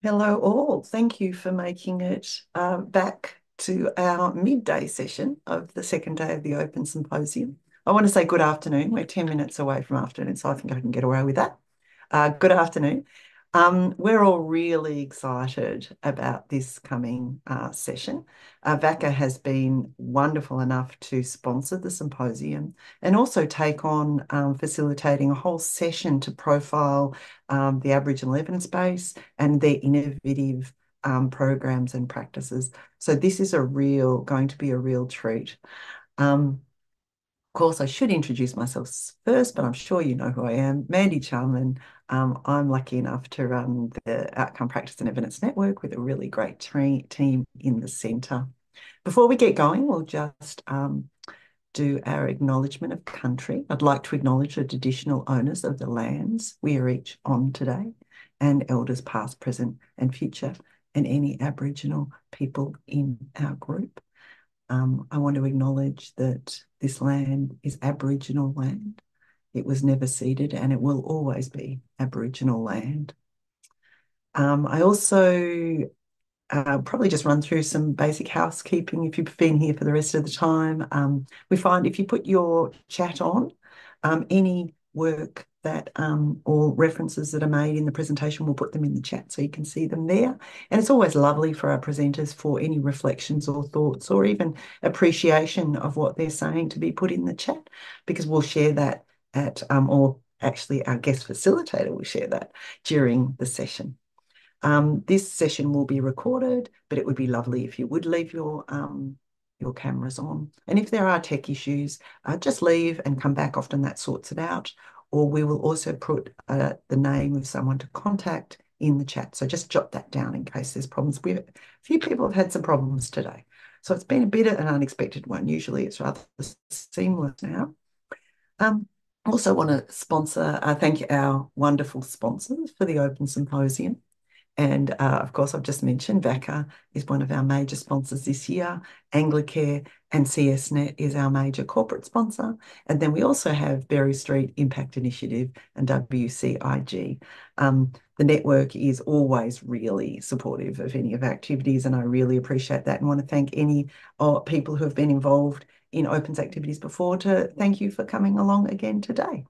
Hello all. Thank you for making it back to our midday session of the second day of the Open Symposium. I want to say good afternoon. We're 10 minutes away from afternoon, so I think I can get away with that. Good afternoon. We're all really excited about this coming session. VACCA has been wonderful enough to sponsor the symposium and also take on facilitating a whole session to profile the Aboriginal evidence base and their innovative programs and practices. So this is going to be a real treat. Of course, I should introduce myself first, but I'm sure you know who I am. Mandy Charman. I'm lucky enough to run the Outcome Practice and Evidence Network with a really great team in the centre. Before we get going, we'll just do our acknowledgement of country. I'd like to acknowledge the traditional owners of the lands we are each on today, and elders past, present, and future, and any Aboriginal people in our group. I want to acknowledge that this land is Aboriginal land. It was never ceded and it will always be Aboriginal land. I also probably just run through some basic housekeeping if you've been here for the rest of the time. We find if you put your chat on, any work that or references that are made in the presentation, we'll put them in the chat so you can see them there. And it's always lovely for our presenters for any reflections or thoughts or even appreciation of what they're saying to be put in the chat, because we'll share that or actually our guest facilitator will share that during the session. This session will be recorded, but it would be lovely if you would leave your cameras on. And if there are tech issues, just leave and come back. Often that sorts it out. Or we will also put the name of someone to contact in the chat. So just jot that down in case there's problems. A few people have had some problems today. So it's been a bit of an unexpected one. Usually it's rather seamless now. Also want to thank our wonderful sponsors for the Open Symposium. And of course, I've just mentioned VACCA is one of our major sponsors this year. Anglicare and CSNet is our major corporate sponsor. And then we also have Berry Street Impact Initiative and WCIG. The network is always really supportive of any of our activities, and I really appreciate that and want to thank any people who have been involved in Open's activities before to thank you for coming along again today.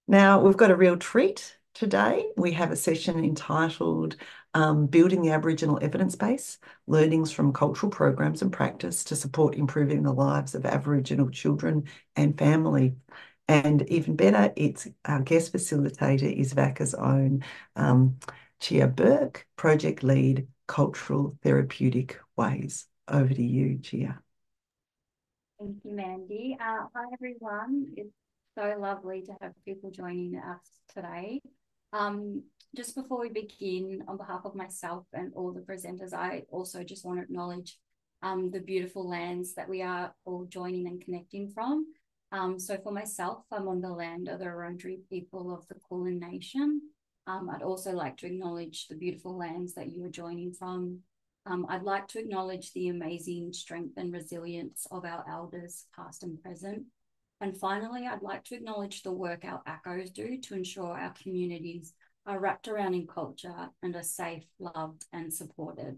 Now, we've got a real treat today. We have a session entitled Building the Aboriginal Evidence Base, Learnings from Cultural Programs and Practice to Support Improving the Lives of Aboriginal Children and Family. And even better, our guest facilitator is VACCA's own Chia Burke, Project Lead, Cultural Therapeutic Ways. Over to you, Chia. Thank you, Mandy. Hi, everyone. It's so lovely to have people joining us today. Just before we begin, on behalf of myself and all the presenters, I also just want to acknowledge the beautiful lands that we are all joining and connecting from. So for myself, I'm on the land of the Wurundjeri people of the Kulin Nation. I'd also like to acknowledge the beautiful lands that you are joining from. I'd like to acknowledge the amazing strength and resilience of our elders, past and present. And finally, I'd like to acknowledge the work our ACCOs do to ensure our communities are wrapped around in culture and are safe, loved and supported.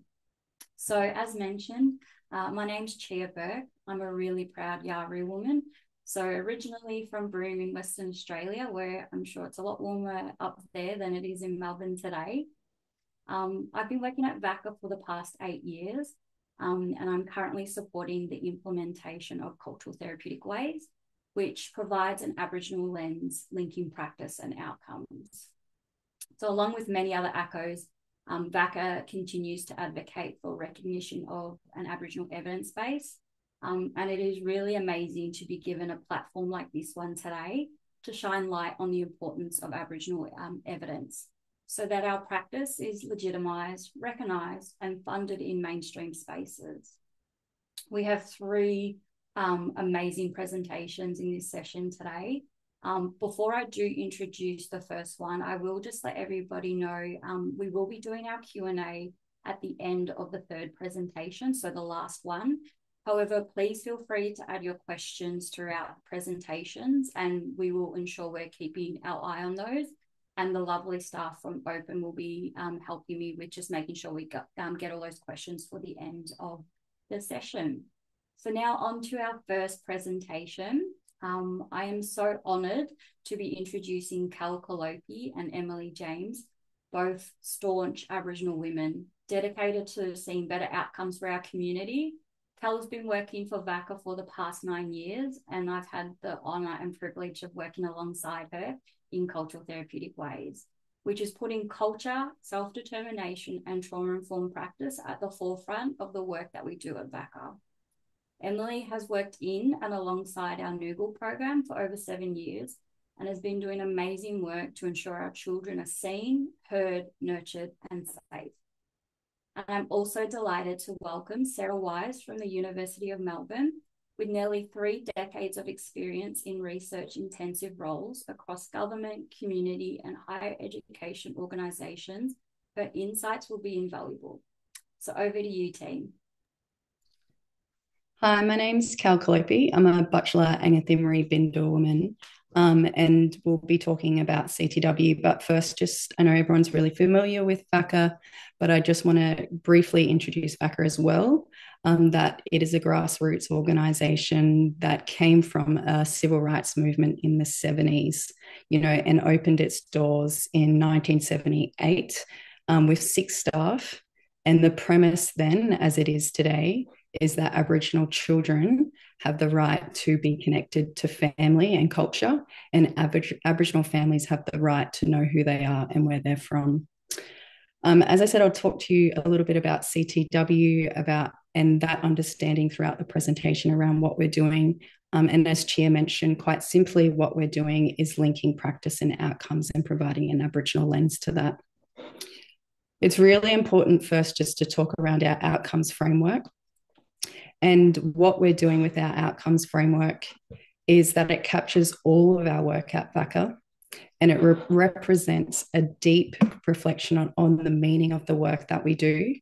So as mentioned, my name's Chia Burke. I'm a really proud Yawuru woman. So originally from Broome in Western Australia, where I'm sure it's a lot warmer up there than it is in Melbourne today. I've been working at VACCA for the past 8 years, and I'm currently supporting the implementation of Cultural Therapeutic Ways, which provides an Aboriginal lens linking practice and outcomes. So along with many other ACCOs, VACCA continues to advocate for recognition of an Aboriginal evidence base. And it is really amazing to be given a platform like this one today to shine light on the importance of Aboriginal evidence so that our practice is legitimised, recognised and funded in mainstream spaces. We have 3 amazing presentations in this session today. Before I do introduce the first one, I will just let everybody know we will be doing our Q&A at the end of the 3rd presentation, so the last one. However, please feel free to add your questions throughout the presentations and we will ensure we're keeping our eye on those and the lovely staff from Open will be helping me with just making sure we get all those questions for the end of the session. So now on to our first presentation. I am so honoured to be introducing Cal Calopi and Emily James, both staunch Aboriginal women dedicated to seeing better outcomes for our community. Cal has been working for VACCA for the past 9 years, and I've had the honour and privilege of working alongside her in Cultural Therapeutic Ways, which is putting culture, self-determination and trauma-informed practice at the forefront of the work that we do at VACCA. Emily has worked in and alongside our Noogle program for over 7 years and has been doing amazing work to ensure our children are seen, heard, nurtured and safe. And I'm also delighted to welcome Sarah Wise from the University of Melbourne, with nearly 3 decades of experience in research-intensive roles across government, community and higher education organisations. Her insights will be invaluable. So over to you, team. Hi, my name's Cal Calopi. I'm a Bachelor Angathimari Bindor woman, and we'll be talking about CTW. But first, I know everyone's really familiar with VACCA, but I just want to briefly introduce VACCA as well, that it is a grassroots organisation that came from a civil rights movement in the 70s, and opened its doors in 1978 with 6 staff. And the premise then, as it is today, is that Aboriginal children have the right to be connected to family and culture, and Aboriginal families have the right to know who they are and where they're from. As I said, I'll talk to you a little bit about CTW, and that understanding throughout the presentation around what we're doing. And as Chia mentioned, quite simply, what we're doing is linking practice and outcomes and providing an Aboriginal lens to that. It's really important first just to talk around our outcomes framework. And what we're doing with our outcomes framework is that it captures all of our work at VACCA, and it represents a deep reflection on the meaning of the work that we do.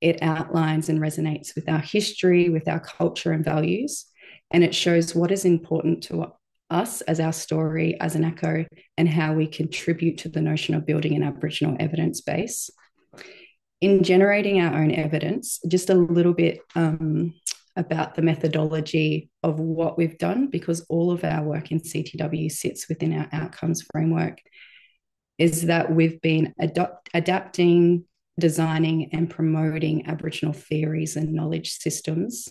It outlines and resonates with our history, with our culture and values, and it shows what is important to us as our story, as an echo, and how we contribute to the notion of building an Aboriginal evidence base. In generating our own evidence, just a little bit about the methodology of what we've done, because all of our work in CTW sits within our outcomes framework, is that we've been adapting, designing and promoting Aboriginal theories and knowledge systems,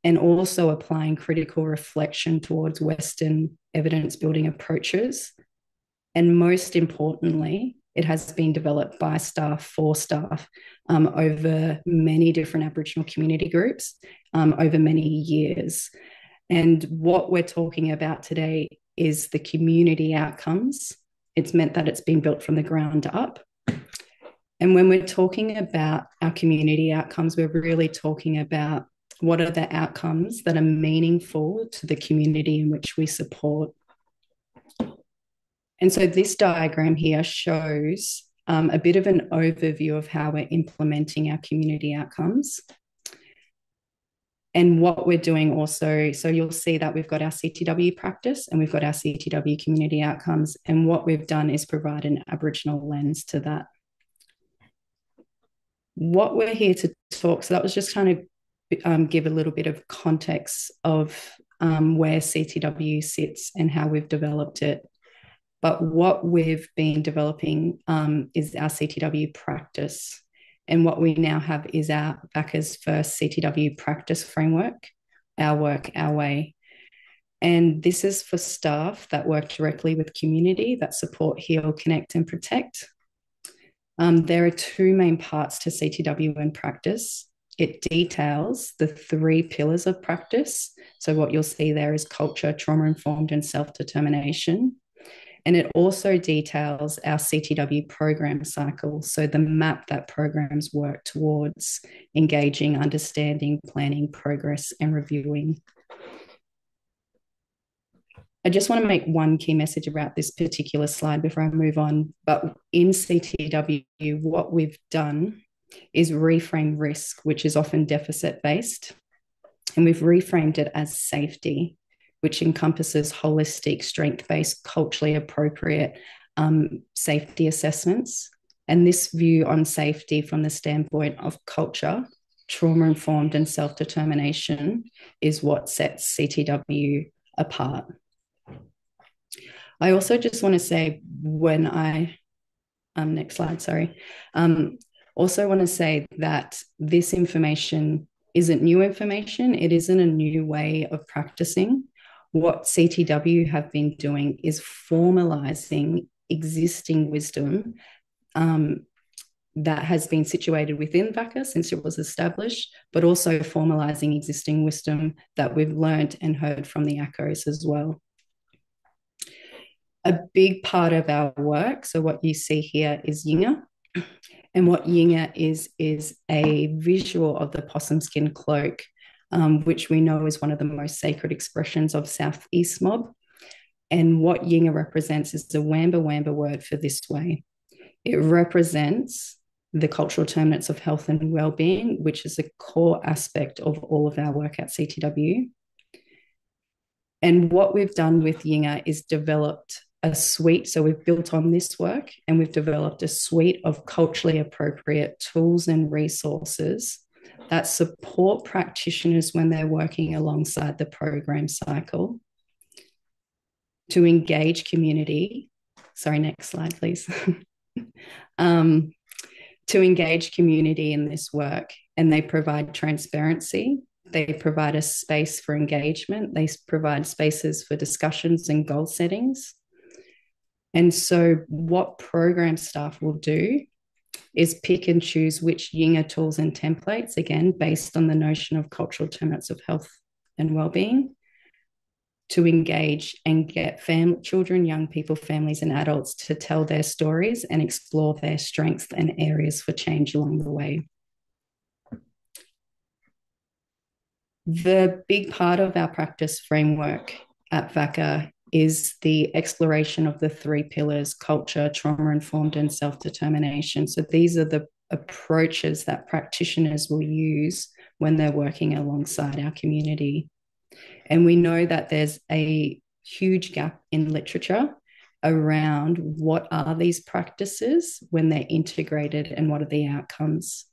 and also applying critical reflection towards Western evidence building approaches. And most importantly, it has been developed by staff for staff over many different Aboriginal community groups over many years. And what we're talking about today is the community outcomes. It's meant that it's been built from the ground up. And when we're talking about our community outcomes, we're really talking about what are the outcomes that are meaningful to the community in which we support. And so this diagram here shows a bit of an overview of how we're implementing our community outcomes. And what we're doing also, so you'll see that we've got our CTW practice and we've got our CTW community outcomes. And what we've done is provide an Aboriginal lens to that. What we're here to talk, so that was just kind of give a little bit of context of where CTW sits and how we've developed it. But what we've been developing is our CTW practice. And what we now have is our VACCA's first CTW practice framework, Our Work, Our Way. And this is for staff that work directly with community, that support, heal, connect and protect. There are 2 main parts to CTW and practice. It details the 3 pillars of practice. So what you'll see there is culture, trauma-informed and self-determination. And it also details our CTW program cycle, so the map that programs work towards engaging, understanding, planning, progress, and reviewing. I just want to make one key message about this particular slide before I move on. But in CTW, what we've done is reframe risk, which is often deficit-based, and we've reframed it as safety, which encompasses holistic, strength-based, culturally appropriate safety assessments. And this view on safety from the standpoint of culture, trauma-informed and self-determination is what sets CTW apart. I also just want to say next slide, sorry. Also want to say that this information isn't new information. It isn't a new way of practicing. What CTW have been doing is formalizing existing wisdom that has been situated within VACCA since it was established, but also formalizing existing wisdom that we've learned and heard from the ACOs as well. A big part of our work, so what you see here is Yinga. And what Yinga is a visual of the possum skin cloak, which we know is one of the most sacred expressions of Southeast mob. And what Yinga represents is the Wamba Wamba word for this way. It represents the cultural determinants of health and well-being, which is a core aspect of all of our work at CTW. And what we've done with Yinga is developed a suite. So we've built on this work and we've developed a suite of culturally appropriate tools and resources that support practitioners when they're working alongside the program cycle to engage community. Sorry, next slide, please. To engage community in this work, and they provide transparency. They provide a space for engagement. They provide spaces for discussions and goal settings. And so what program staff will do is pick and choose which Yinga tools and templates, again, based on the notion of cultural determinants of health and well-being, to engage and get children, young people, families, and adults to tell their stories and explore their strengths and areas for change along the way. The big part of our practice framework at VACCA is the exploration of the three pillars: culture, trauma-informed, and self-determination. So these are the approaches that practitioners will use when they're working alongside our community. And we know that there's a huge gap in literature around what are these practices when they're integrated and what are the outcomes.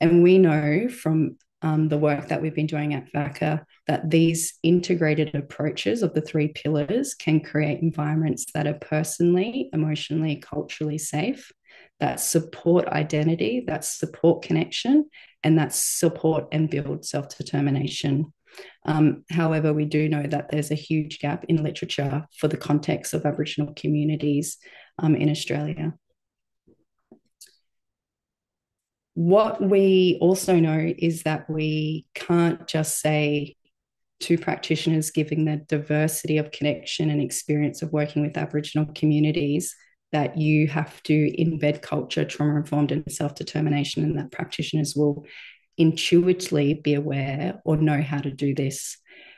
And we know from the work that we've been doing at VACCA that these integrated approaches of the three pillars can create environments that are personally, emotionally, culturally safe, that support identity, that support connection, and that support and build self-determination. However, we do know that there's a huge gap in literature for the context of Aboriginal communities in Australia. What we also know is that we can't just say to practitioners, given the diversity of connection and experience of working with Aboriginal communities, that you have to embed culture, trauma-informed, and self-determination, and that practitioners will intuitively be aware or know how to do this.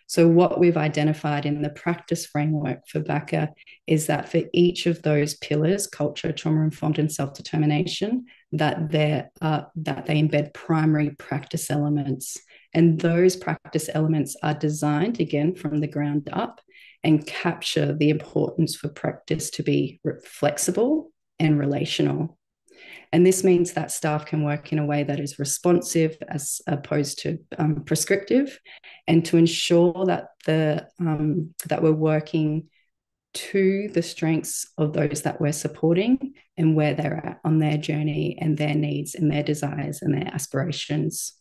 So what we've identified in the practice framework for VACCA is that for each of those pillars, culture, trauma-informed, and self-determination, that they embed primary practice elements. And those practice elements are designed, again, from the ground up and capture the importance for practice to be flexible and relational. And this means that staff can work in a way that is responsive as opposed to prescriptive, and to ensure that that we're working to the strengths of those that we're supporting and where they're at on their journey and their needs and their desires and their aspirations.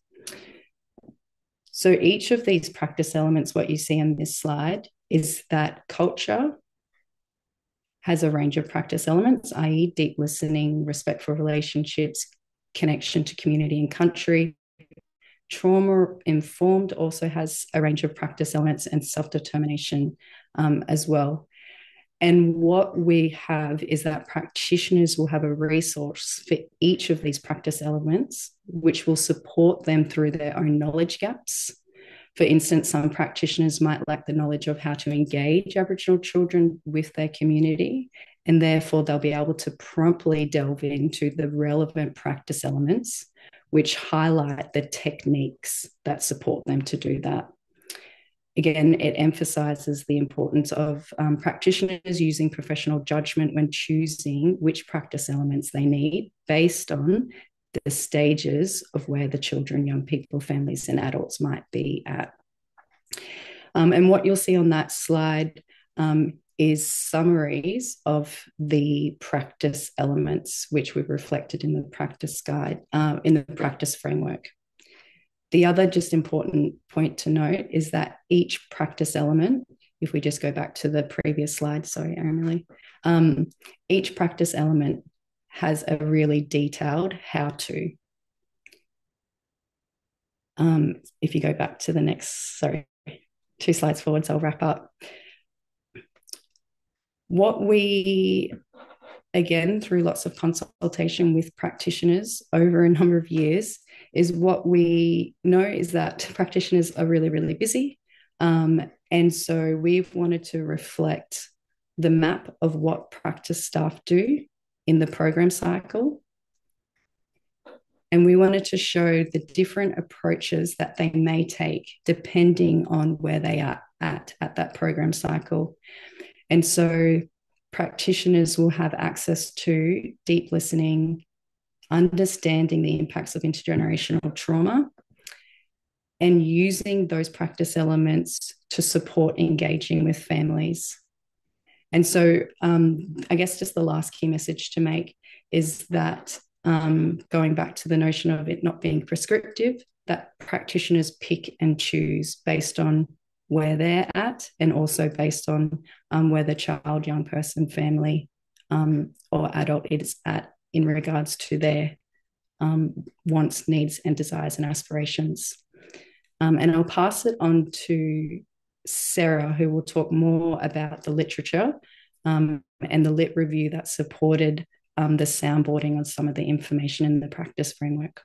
So each of these practice elements, what you see on this slide, is that culture has a range of practice elements, i.e. deep listening, respectful relationships, connection to community and country. Trauma-informed also has a range of practice elements, and self-determination as well. And what we have is that practitioners will have a resource for each of these practice elements, which will support them through their own knowledge gaps. For instance, some practitioners might lack the knowledge of how to engage Aboriginal children with their community, and therefore they'll be able to promptly delve into the relevant practice elements, which highlight the techniques that support them to do that. again, it emphasises the importance of practitioners using professional judgment when choosing which practice elements they need based on the stages of where the children, young people, families, and adults might be at. And what you'll see on that slide is summaries of the practice elements, which we've reflected in the practice guide, in the practice framework. The other just important point to note is that each practice element, if we just go back to the previous slide, sorry, Emily, each practice element has a really detailed how to. If you go back to the next, sorry, 2 slides forwards, I'll wrap up. What we, again, through lots of consultation with practitioners over a number of years, is what we know is that practitioners are really, really busy. And so we've wanted to reflect the map of what practice staff do in the program cycle. And we wanted to show the different approaches that they may take depending on where they are at that program cycle. And so practitioners will have access to deep listening, understanding the impacts of intergenerational trauma, and using those practice elements to support engaging with families. And so I guess just the last key message to make is that going back to the notion of it not being prescriptive, that practitioners pick and choose based on where they're at and also based on where the child, young person, family or adult is at in regards to their wants, needs and desires and aspirations. And I'll pass it on to Sarah, who will talk more about the literature and the lit review that supported the soundboarding of some of the information in the practice framework.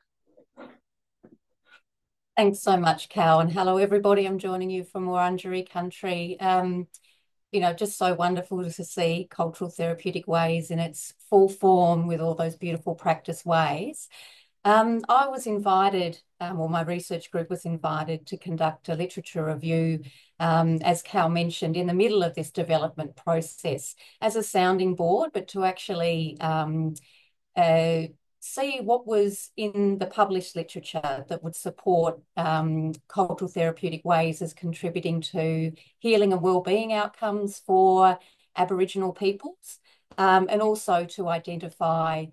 Thanks so much, Cal, and hello everybody. I'm joining you from Wurundjeri country. Just so wonderful to see Cultural Therapeutic Ways in its full form with all those beautiful practice ways. I was invited, or my research group was invited to conduct a literature review, as Cal mentioned, in the middle of this development process as a sounding board, but to actually see what was in the published literature that would support cultural therapeutic ways as contributing to healing and wellbeing outcomes for Aboriginal peoples, and also to identify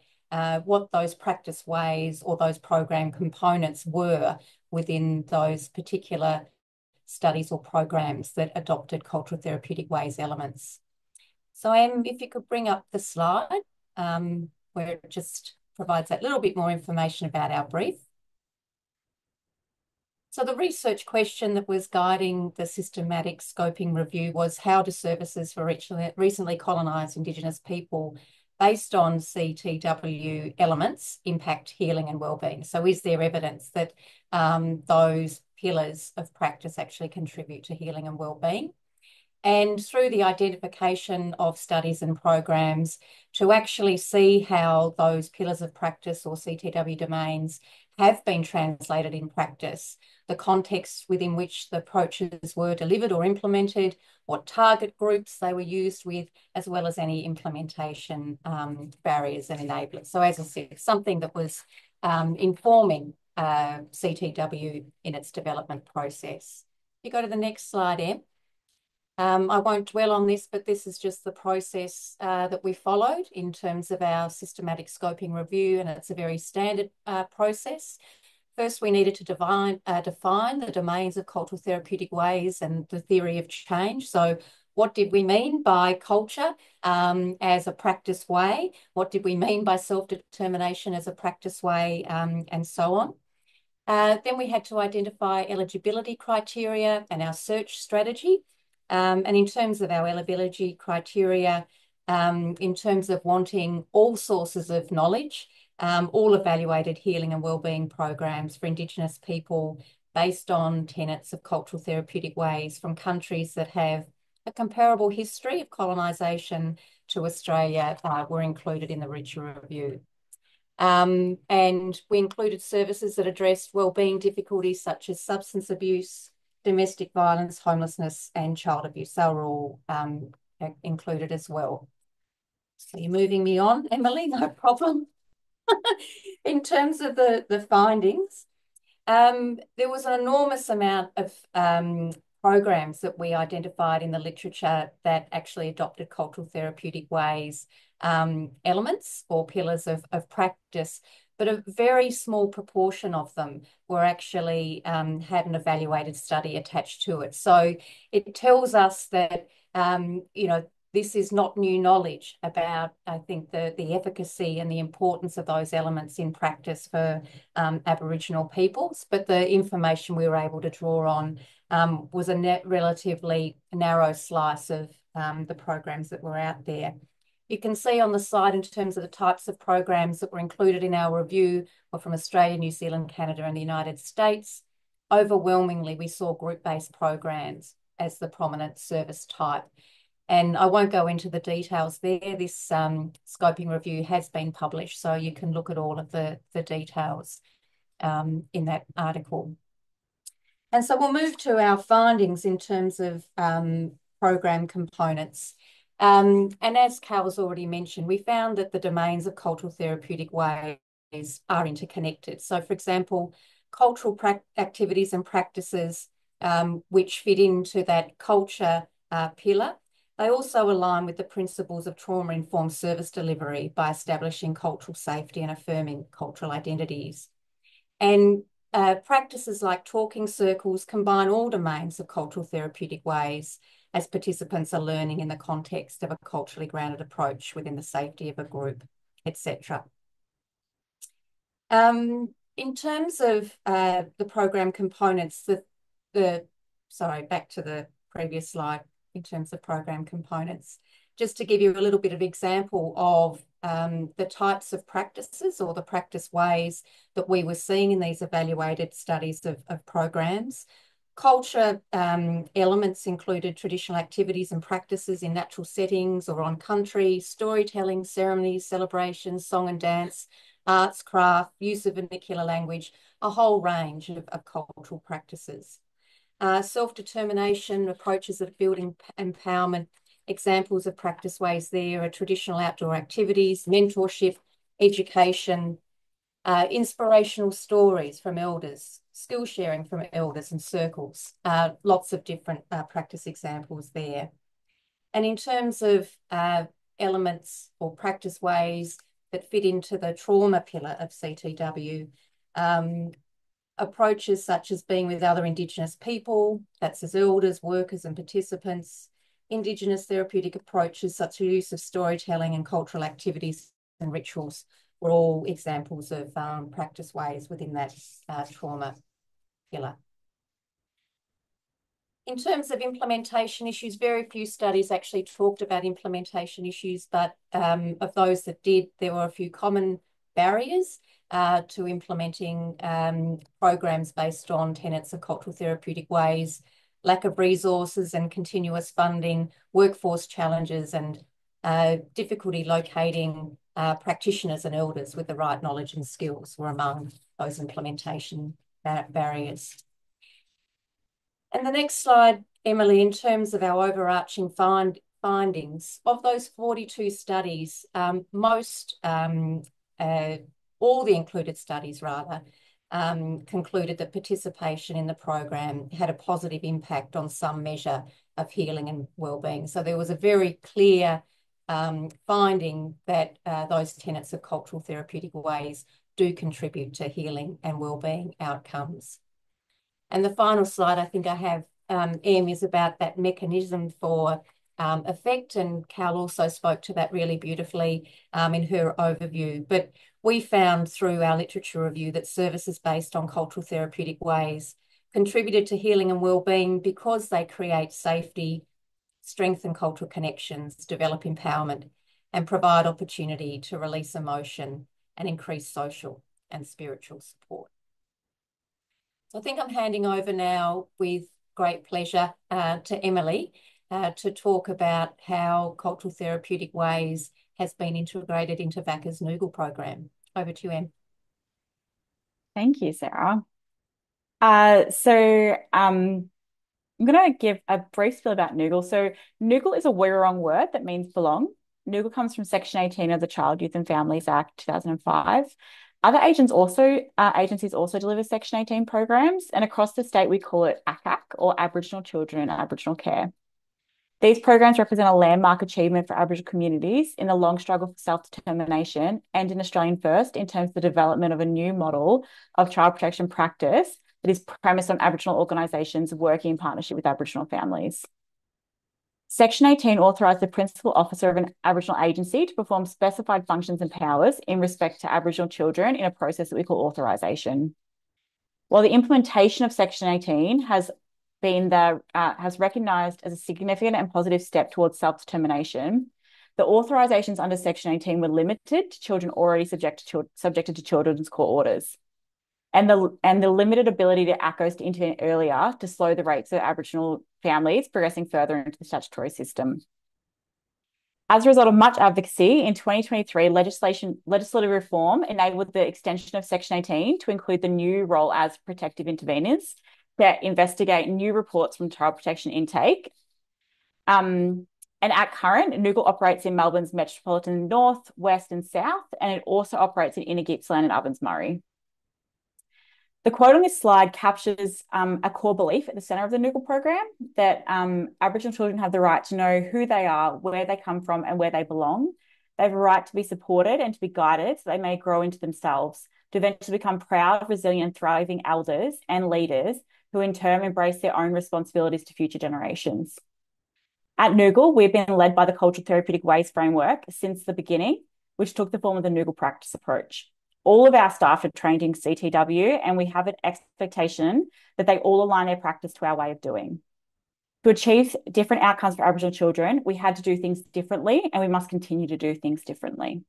what those practice ways or those program components were within those particular studies or programs that adopted cultural therapeutic ways elements. So if you could bring up the slide where it just provides that little bit more information about our brief. So the research question that was guiding the systematic scoping review was, how do services for recently colonised Indigenous people based on CTW elements impact healing and wellbeing? So is there evidence that those pillars of practice actually contribute to healing and wellbeing? And through the identification of studies and programs to actually see how those pillars of practice or CTW domains have been translated in practice, the context within which the approaches were delivered or implemented, what target groups they were used with, as well as any implementation barriers and enablers. So as I said, something that was informing CTW in its development process. You go to the next slide, Em. I won't dwell on this, but this is just the process that we followed in terms of our systematic scoping review, and it's a very standard process. First, we needed to define the domains of cultural therapeutic ways and the theory of change. So what did we mean by culture as a practice way? What did we mean by self-determination as a practice way, and so on? Then we had to identify eligibility criteria and our search strategy. And in terms of our eligibility criteria, in terms of wanting all sources of knowledge, all evaluated healing and wellbeing programs for Indigenous people based on tenets of cultural therapeutic ways from countries that have a comparable history of colonisation to Australia were included in the literature review. And we included services that addressed wellbeing difficulties such as substance abuse, domestic violence, homelessness, and child abuse. They were all included as well. So you're moving me on, Emily, no problem. In terms of the findings, there was an enormous amount of programs that we identified in the literature that actually adopted cultural therapeutic ways, elements or pillars of practice, but a very small proportion of them were actually had an evaluated study attached to it. So it tells us that, this is not new knowledge about, I think, the efficacy and the importance of those elements in practice for Aboriginal peoples, but the information we were able to draw on was a relatively narrow slice of the programs that were out there. You can see on the side in terms of the types of programs that were included in our review were from Australia, New Zealand, Canada, and the United States. Overwhelmingly, we saw group-based programs as the prominent service type. And I won't go into the details there. This scoping review has been published, so you can look at all of the details in that article. And so we'll move to our findings in terms of program components. And as Carol's already mentioned, we found that the domains of cultural therapeutic ways are interconnected. So, for example, cultural activities and practices which fit into that culture pillar, they also align with the principles of trauma-informed service delivery by establishing cultural safety and affirming cultural identities. And practices like talking circles combine all domains of cultural therapeutic ways as participants are learning in the context of a culturally grounded approach within the safety of a group, etc. In terms of the program components, sorry, back to the previous slide. In terms of program components, just to give you a little bit of example of the types of practices or the practice ways that we were seeing in these evaluated studies of programs. Culture elements included traditional activities and practices in natural settings or on country, storytelling, ceremonies, celebrations, song and dance, arts, craft, use of vernacular language, a whole range of cultural practices. Self-determination, approaches of building empowerment, examples of practice ways there are traditional outdoor activities, mentorship, education, inspirational stories from elders, skill sharing from elders and circles, lots of different practice examples there. And in terms of elements or practice ways that fit into the trauma pillar of CTW, approaches such as being with other Indigenous people, that's as elders, workers and participants, Indigenous therapeutic approaches such as use of storytelling and cultural activities and rituals were all examples of practice ways within that trauma pillar. In terms of implementation issues, very few studies actually talked about implementation issues, but of those that did, there were a few common barriers to implementing programs based on tenets of cultural therapeutic ways, lack of resources and continuous funding, workforce challenges, and difficulty locating practitioners and elders with the right knowledge and skills were among those implementation barriers. And the next slide, Emily, in terms of our overarching findings, of those 42 studies, all the included studies rather, concluded that participation in the program had a positive impact on some measure of healing and wellbeing. So there was a very clear finding that those tenets of cultural therapeutic ways do contribute to healing and wellbeing outcomes. And the final slide I think I have, Em, is about that mechanism for effect, and Cal also spoke to that really beautifully in her overview. But we found through our literature review that services based on cultural therapeutic ways contributed to healing and wellbeing because they create safety, strengthen cultural connections, develop empowerment, and provide opportunity to release emotion and increase social and spiritual support. So I think I'm handing over now with great pleasure to Emily to talk about how cultural therapeutic ways has been integrated into VACCA's Noogle program. Over to you, Em. Thank you, Sarah. I'm going to give a brief spiel about Noogle. So Noogle is a Wirrawong word that means belong. Noogle comes from Section 18 of the Child, Youth and Families Act 2005. Other agencies also deliver Section 18 programs, and across the state we call it ACAC, or Aboriginal Children and Aboriginal Care. These programs represent a landmark achievement for Aboriginal communities in the long struggle for self-determination and an Australian first in terms of the development of a new model of child protection practice that is premised on Aboriginal organisations working in partnership with Aboriginal families. Section 18 authorised the principal officer of an Aboriginal agency to perform specified functions and powers in respect to Aboriginal children in a process that we call authorisation. While the implementation of Section 18 has recognised as a significant and positive step towards self-determination, the authorisations under Section 18 were limited to children already subjected to children's court orders, and the limited ability to ACCOs to intervene earlier to slow the rates of Aboriginal families progressing further into the statutory system. As a result of much advocacy, in 2023, legislative reform enabled the extension of Section 18 to include the new role as protective interveners that investigate new reports from child protection intake. And at current, Noogle operates in Melbourne's metropolitan north, west and south, and it also operates in Inner Gippsland and Ovens Murray. The quote on this slide captures a core belief at the centre of the Noogle program, that Aboriginal children have the right to know who they are, where they come from and where they belong. They have a right to be supported and to be guided so they may grow into themselves, to eventually become proud, resilient, thriving elders and leaders who in turn embrace their own responsibilities to future generations. At Noogle, we've been led by the Cultural Therapeutic Ways framework since the beginning, which took the form of the Noogle practice approach. All of our staff are trained in CTW, and we have an expectation that they all align their practice to our way of doing. To achieve different outcomes for Aboriginal children, we had to do things differently, and we must continue to do things differently.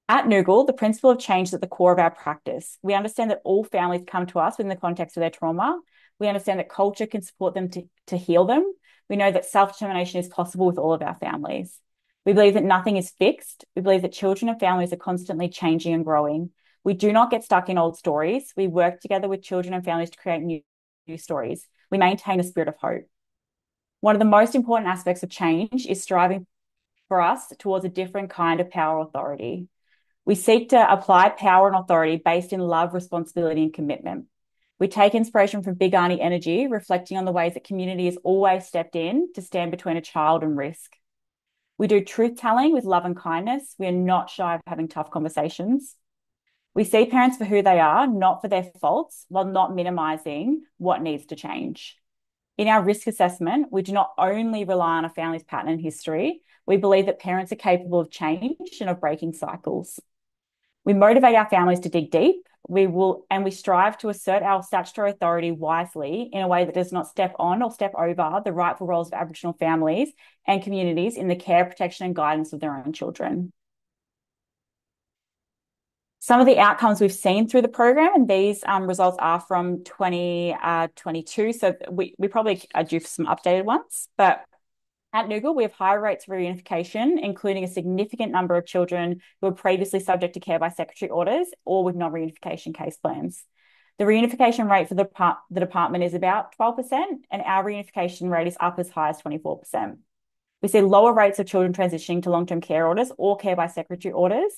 At Noogle, the principle of change is at the core of our practice. We understand that all families come to us within the context of their trauma. We understand that culture can support them to heal them. We know that self-determination is possible with all of our families. We believe that nothing is fixed. We believe that children and families are constantly changing and growing. We do not get stuck in old stories. We work together with children and families to create new stories. We maintain a spirit of hope. One of the most important aspects of change is striving for us towards a different kind of power authority. We seek to apply power and authority based in love, responsibility, and commitment. We take inspiration from Big Auntie energy, reflecting on the ways that community has always stepped in to stand between a child and risk. We do truth-telling with love and kindness. We are not shy of having tough conversations. We see parents for who they are, not for their faults, while not minimising what needs to change. In our risk assessment, we do not only rely on a family's pattern and history. We believe that parents are capable of change and of breaking cycles. We motivate our families to dig deep. We strive to assert our statutory authority wisely in a way that does not step on or step over the rightful roles of Aboriginal families and communities in the care, protection and guidance of their own children. Some of the outcomes we've seen through the program, and these results are from 2022, so we probably are due for some updated ones, but at Noogle, we have high rates of reunification, including a significant number of children who were previously subject to care by secretary orders or with non-reunification case plans. The reunification rate for the department is about 12%, and our reunification rate is up as high as 24%. We see lower rates of children transitioning to long-term care orders or care by secretary orders,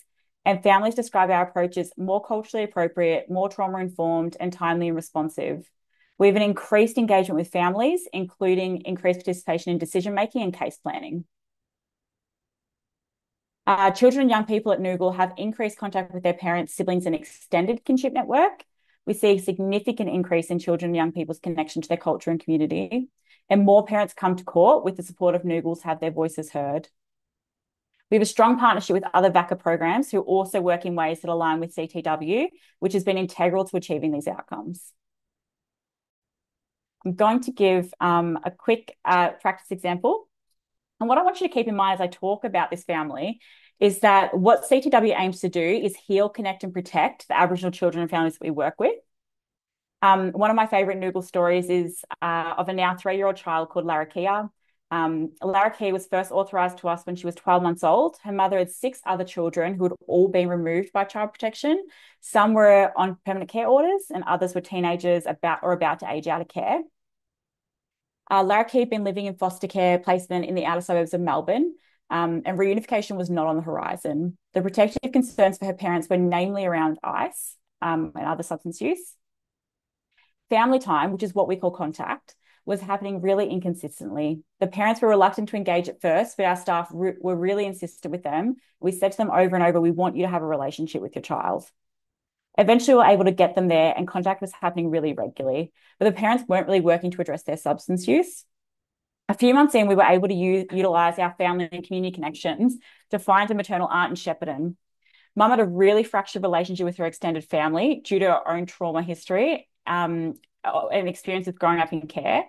and families describe our approach as more culturally appropriate, more trauma-informed, and timely and responsive. We have an increased engagement with families, including increased participation in decision-making and case planning. Children and young people at Noogle have increased contact with their parents, siblings, and extended kinship network. We see a significant increase in children and young people's connection to their culture and community, and more parents come to court with the support of Noogles to have their voices heard. We have a strong partnership with other VACCA programs who also work in ways that align with CTW, which has been integral to achieving these outcomes. I'm going to give a quick practice example. And what I want you to keep in mind as I talk about this family is that what CTW aims to do is heal, connect and protect the Aboriginal children and families that we work with. One of my favourite Noogle stories is of a now 3-year-old child called Larakia. Lara Key was first authorised to us when she was 12 months old. Her mother had 6 other children who had all been removed by child protection. Some were on permanent care orders and others were teenagers about to age out of care. Lara Key had been living in foster care placement in the outer suburbs of Melbourne, and reunification was not on the horizon. The protective concerns for her parents were namely around ice and other substance use. Family time, which is what we call contact, was happening really inconsistently. The parents were reluctant to engage at first, but our staff were really insistent with them. We said to them over and over, we want you to have a relationship with your child. Eventually, we were able to get them there and contact was happening really regularly, but the parents weren't really working to address their substance use. A few months in, we were able to utilise our family and community connections to find a maternal aunt in Shepparton. Mum had a really fractured relationship with her extended family due to her own trauma history and experience with growing up in care.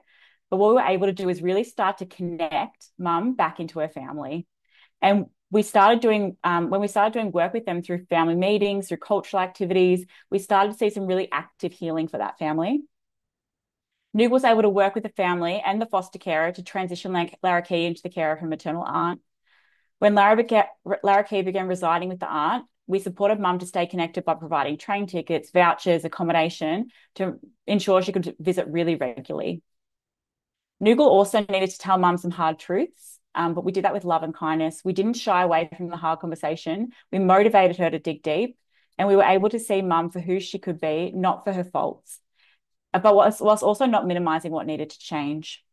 But what we were able to do is really start to connect Mum back into her family. And we started doing, when we started doing work with them through family meetings, through cultural activities, we started to see some really active healing for that family. Noob was able to work with the family and the foster carer to transition Lara Key into the care of her maternal aunt. When Lara Key began residing with the aunt, we supported Mum to stay connected by providing train tickets, vouchers, accommodation to ensure she could visit really regularly. Noogle also needed to tell Mum some hard truths, but we did that with love and kindness. We didn't shy away from the hard conversation. We motivated her to dig deep, and we were able to see Mum for who she could be, not for her faults, but whilst also not minimising what needed to change.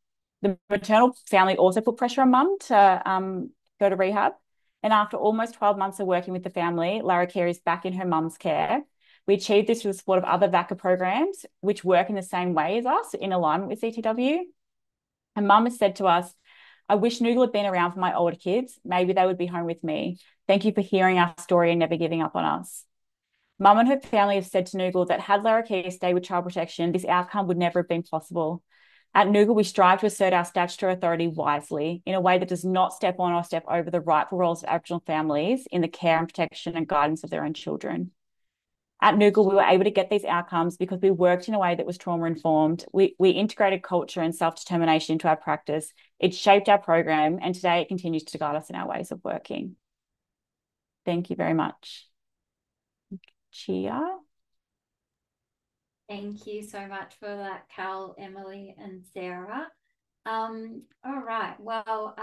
The maternal family also put pressure on Mum to go to rehab. And after almost 12 months of working with the family, Lara Key is back in her mum's care. We achieved this through the support of other VACCA programs, which work in the same way as us, in alignment with CTW. And Mum has said to us, I wish Noogle had been around for my older kids. Maybe they would be home with me. Thank you for hearing our story and never giving up on us. Mum and her family have said to Noogle that had Lara Key stayed with child protection, this outcome would never have been possible. At Noogle, we strive to assert our statutory authority wisely in a way that does not step on or step over the rightful roles of Aboriginal families in the care and protection and guidance of their own children. At Noogle, we were able to get these outcomes because we worked in a way that was trauma-informed. We integrated culture and self-determination into our practice. It shaped our program, and today it continues to guide us in our ways of working. Thank you very much. Chia. Thank you so much for that, Cal, Emily, and Sarah. All right. Well,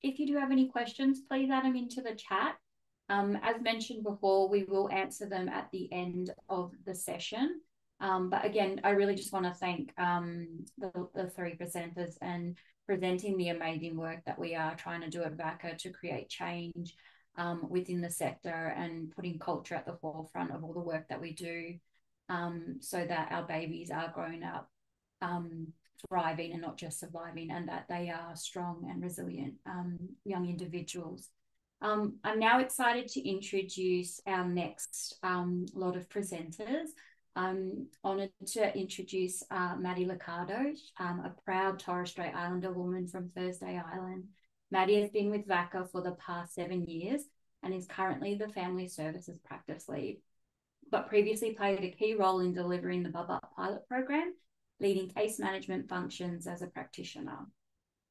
if you do have any questions, please add them into the chat. As mentioned before, we will answer them at the end of the session. But again, I really just want to thank the 3 presenters and presenting the amazing work that we are trying to do at VACCA to create change within the sector and putting culture at the forefront of all the work that we do. So that our babies are growing up thriving and not just surviving, and that they are strong and resilient young individuals. I'm now excited to introduce our next lot of presenters. I'm honoured to introduce Maddie Liccardo, a proud Torres Strait Islander woman from Thursday Island. Maddie has been with VACCA for the past 7 years and is currently the Family Services Practice Lead, but previously played a key role in delivering the BUABAH pilot program, leading case management functions as a practitioner.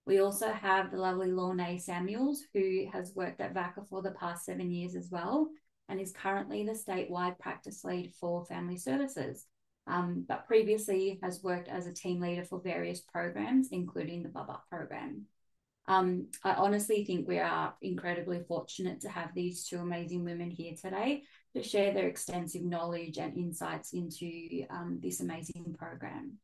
We also have the lovely Lorne Samuels, who has worked at VACCA for the past 7 years as well, and is currently the statewide practice lead for family services, but previously has worked as a team leader for various programs, including the BUABAH program. I honestly think we are incredibly fortunate to have these 2 amazing women here today to share their extensive knowledge and insights into this amazing program.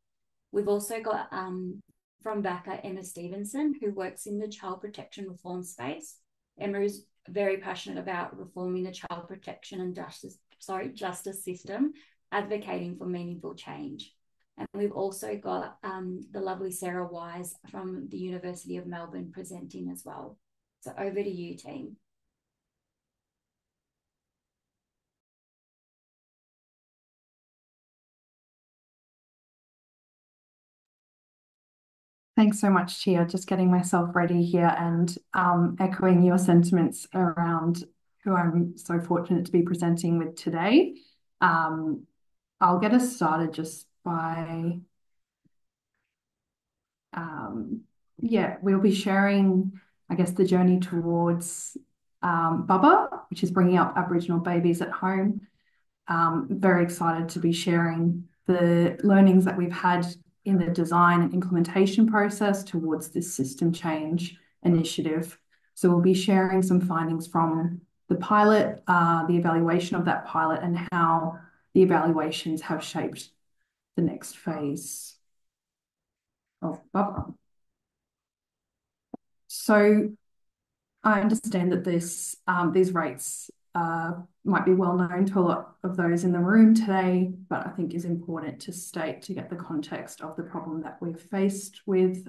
We've also got from VACCA, Emma Stevenson, who works in the child protection reform space. Emma is very passionate about reforming the child protection and justice system, advocating for meaningful change. And we've also got the lovely Sarah Wise from the University of Melbourne presenting as well. So over to you, team. Thanks so much, Chia. Just getting myself ready here and echoing your sentiments around who I'm so fortunate to be presenting with today. I'll get us started just by yeah, we'll be sharing, I guess, the journey towards BUABAH, which is bringing up Aboriginal babies at home. Very excited to be sharing the learnings that we've had in the design and implementation process towards this system change initiative. So we'll be sharing some findings from the pilot, the evaluation of that pilot, and how the evaluations have shaped the next phase of BUABAH. So I understand that these rates might be well known to a lot of those in the room today, but I think is important to state to get the context of the problem that we're faced with.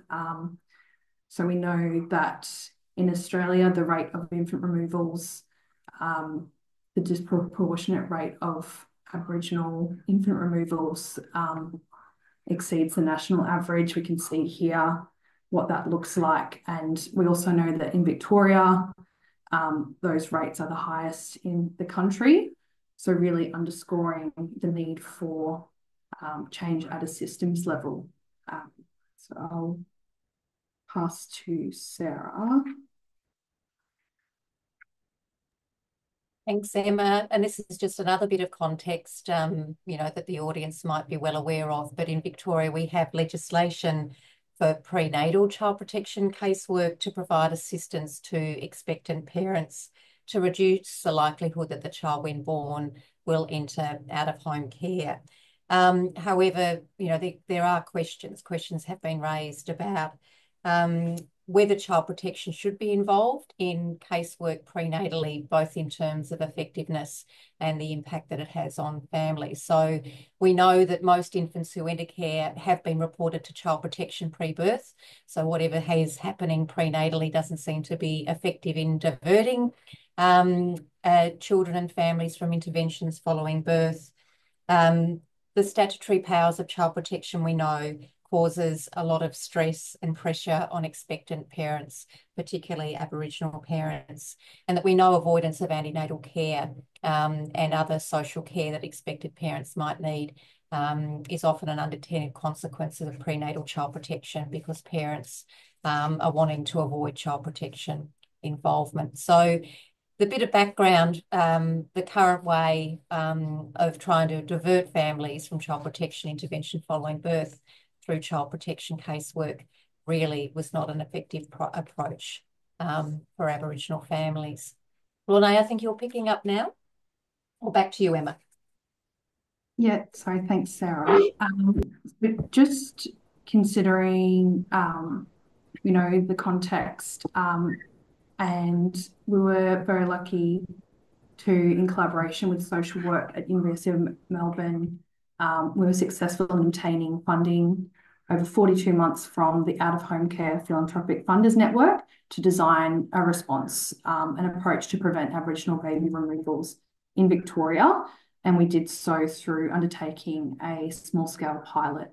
So we know that in Australia, the rate of infant removals, the disproportionate rate of Aboriginal infant removals exceeds the national average. We can see here what that looks like. And we also know that in Victoria, those rates are the highest in the country. So really underscoring the need for change at a systems level. So I'll pass to Sarah. Thanks, Emma. And this is just another bit of context, that the audience might be well aware of. But in Victoria, we have legislation for prenatal child protection casework to provide assistance to expectant parents to reduce the likelihood that the child, when born, will enter out-of-home care. However, there are questions. Questions have been raised about whether child protection should be involved in casework prenatally, both in terms of effectiveness and the impact that it has on families. So we know that most infants who enter care have been reported to child protection pre-birth. So whatever is happening prenatally doesn't seem to be effective in diverting children and families from interventions following birth. The statutory powers of child protection, we know, causes a lot of stress and pressure on expectant parents, particularly Aboriginal parents, and that we know avoidance of antenatal care and other social care that expected parents might need is often an unintended consequence of prenatal child protection because parents are wanting to avoid child protection involvement. So the bit of background, the current way of trying to divert families from child protection intervention following birth through child protection casework really was not an effective approach for Aboriginal families. Renee, I think you're picking up now. Or back to you, Emma. Yeah, sorry, thanks, Sarah. But just considering, the context, and we were very lucky to, in collaboration with social work at University of Melbourne, we were successful in obtaining funding over 42 months from the Out of Home Care Philanthropic Funders Network to design a response, an approach to prevent Aboriginal baby removals in Victoria. And we did so through undertaking a small-scale pilot.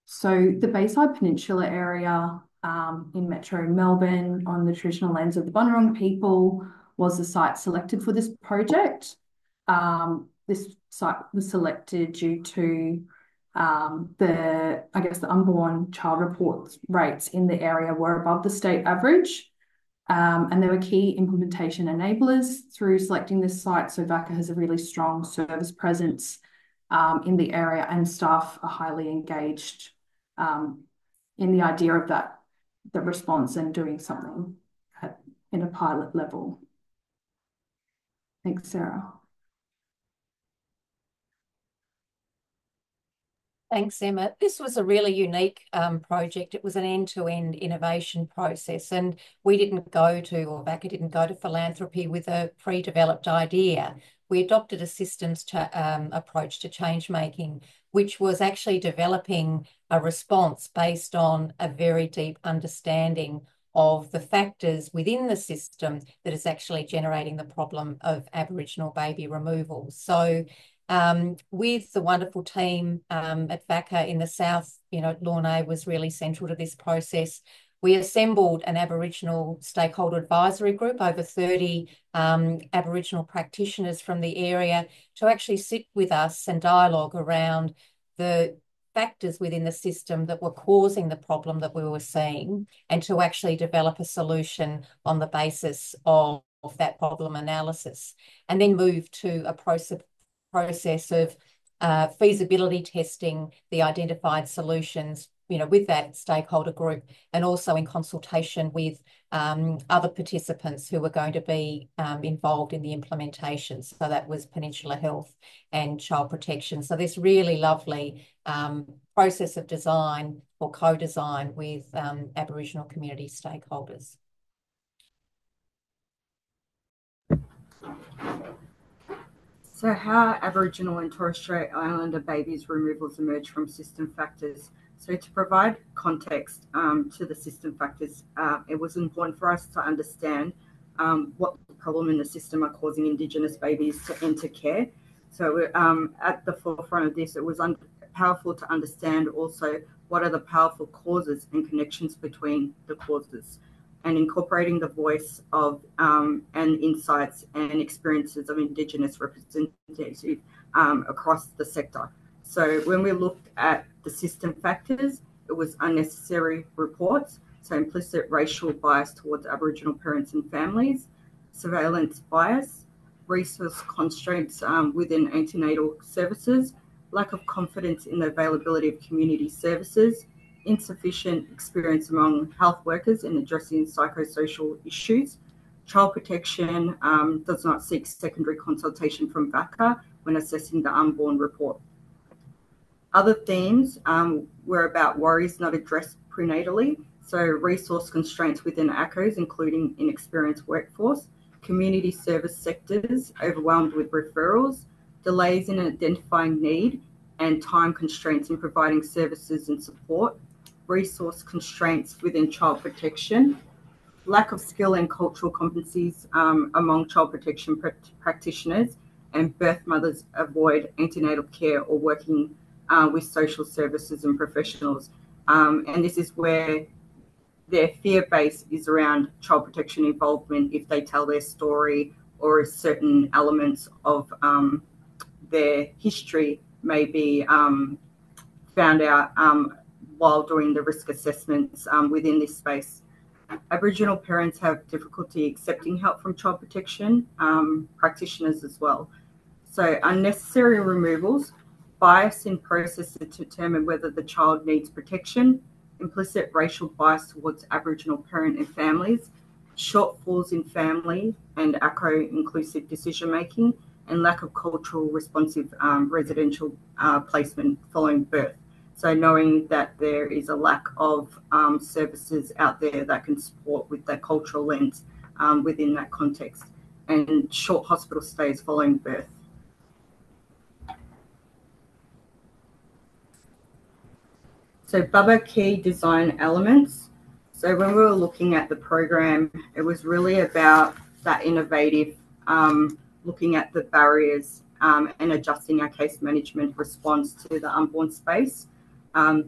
So the Bayside Peninsula area in Metro Melbourne on the traditional lands of the Bunurong people was the site selected for this project. This site was selected due to the unborn child reports rates in the area were above the state average. And there were key implementation enablers through selecting this site. So VACCA has a really strong service presence in the area, and staff are highly engaged in the idea of that response and doing something in a pilot level. Thanks, Sarah. Thanks, Emma. This was a really unique project. It was an end-to-end innovation process, and we didn't go to, or VACCA didn't go to philanthropy with a pre-developed idea. We adopted a systems approach to change making, which was actually developing a response based on a very deep understanding of the factors within the system that is actually generating the problem of Aboriginal baby removals. So with the wonderful team at VACCA in the south, Lorna was really central to this process. We assembled an Aboriginal stakeholder advisory group, over 30 Aboriginal practitioners from the area, to actually sit with us and dialogue around the factors within the system that were causing the problem that we were seeing, and to actually develop a solution on the basis of that problem analysis, and then move to a process of feasibility testing the identified solutions, with that stakeholder group, and also in consultation with other participants who were going to be involved in the implementation. So that was Peninsula Health and Child Protection. So this really lovely process of design or co-design with Aboriginal community stakeholders. So how Aboriginal and Torres Strait Islander babies' removals emerge from system factors. So to provide context to the system factors, it was important for us to understand what the problem in the system are causing Indigenous babies to enter care. So at the forefront of this, it was powerful to understand also what are the powerful causes and connections between the causes, and incorporating the voice of and insights and experiences of Indigenous representatives across the sector. So when we looked at the system factors, it was unnecessary reports, so implicit racial bias towards Aboriginal parents and families, surveillance bias, resource constraints within antenatal services, lack of confidence in the availability of community services, insufficient experience among health workers in addressing psychosocial issues. Child Protection does not seek secondary consultation from VACCA when assessing the unborn report. Other themes were about worries not addressed prenatally, so resource constraints within ACOs, including inexperienced workforce, community service sectors overwhelmed with referrals, delays in identifying need, and time constraints in providing services and support, resource constraints within child protection, lack of skill and cultural competencies among child protection practitioners, and birth mothers avoid antenatal care or working with social services and professionals. And this is where their fear base is around child protection involvement if they tell their story, or if certain elements of their history may be found out while doing the risk assessments within this space. Aboriginal parents have difficulty accepting help from child protection practitioners as well. So unnecessary removals, bias in process to determine whether the child needs protection, implicit racial bias towards Aboriginal parent and families, shortfalls in family and ACO inclusive decision making, and lack of cultural responsive residential placement following birth. So knowing that there is a lack of services out there that can support with that cultural lens within that context, and short hospital stays following birth. So BUABAH key design elements. So when we were looking at the program, it was really about that innovative, looking at the barriers and adjusting our case management response to the unborn space.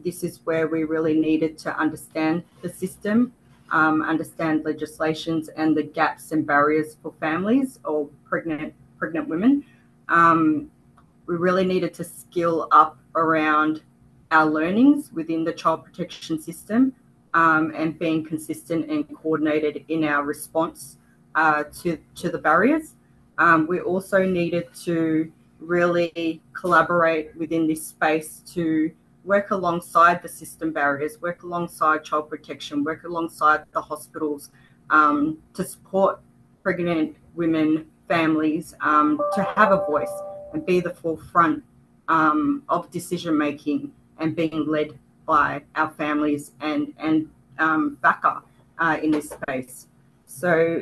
This is where we really needed to understand the system, understand legislations and the gaps and barriers for families or pregnant women. We really needed to skill up around our learnings within the child protection system and being consistent and coordinated in our response to the barriers. We also needed to really collaborate within this space to work alongside the system barriers, work alongside child protection, work alongside the hospitals to support pregnant women, families to have a voice and be the forefront of decision making and being led by our families and VACCA in this space. So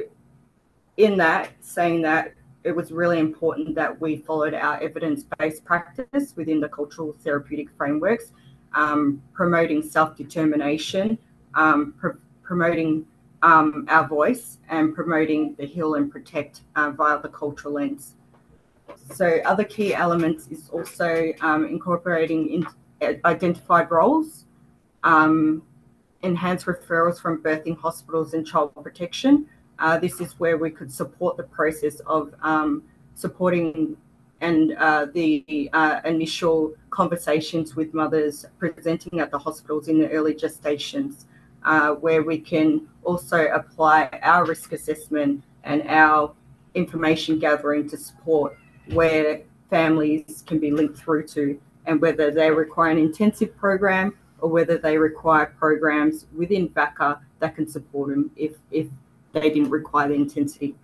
in that, saying that, it was really important that we followed our evidence-based practice within the cultural therapeutic frameworks, promoting self-determination, promoting our voice, and promoting the heal and protect via the cultural lens. So other key elements is also incorporating identified roles, enhanced referrals from birthing hospitals and child protection. This is where we could support the process of supporting the initial conversations with mothers presenting at the hospitals in the early gestations, where we can also apply our risk assessment and our information gathering to support where families can be linked through to, and whether they require an intensive program or whether they require programs within VACCA that can support them if they didn't require the intensity.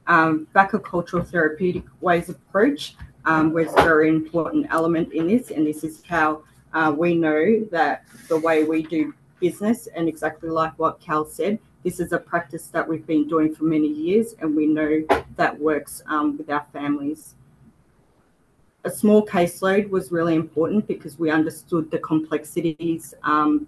VACCA Cultural Therapeutic Ways approach was a very important element in this, and this is how we know that the way we do business, and exactly like what Cal said, this is a practice that we've been doing for many years, and we know that works with our families. A small caseload was really important because we understood the complexities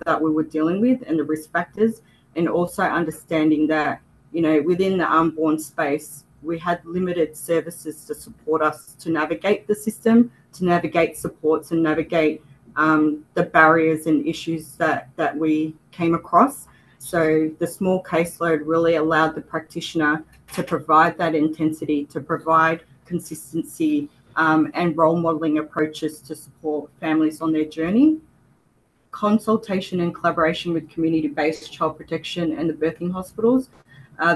that we were dealing with and the risk factors, and also understanding that, you know, within the unborn space, we had limited services to support us to navigate the system, to navigate supports and navigate the barriers and issues that we came across. So the small caseload really allowed the practitioner to provide that intensity, to provide consistency, and role modelling approaches to support families on their journey. Consultation and collaboration with community-based child protection and the birthing hospitals.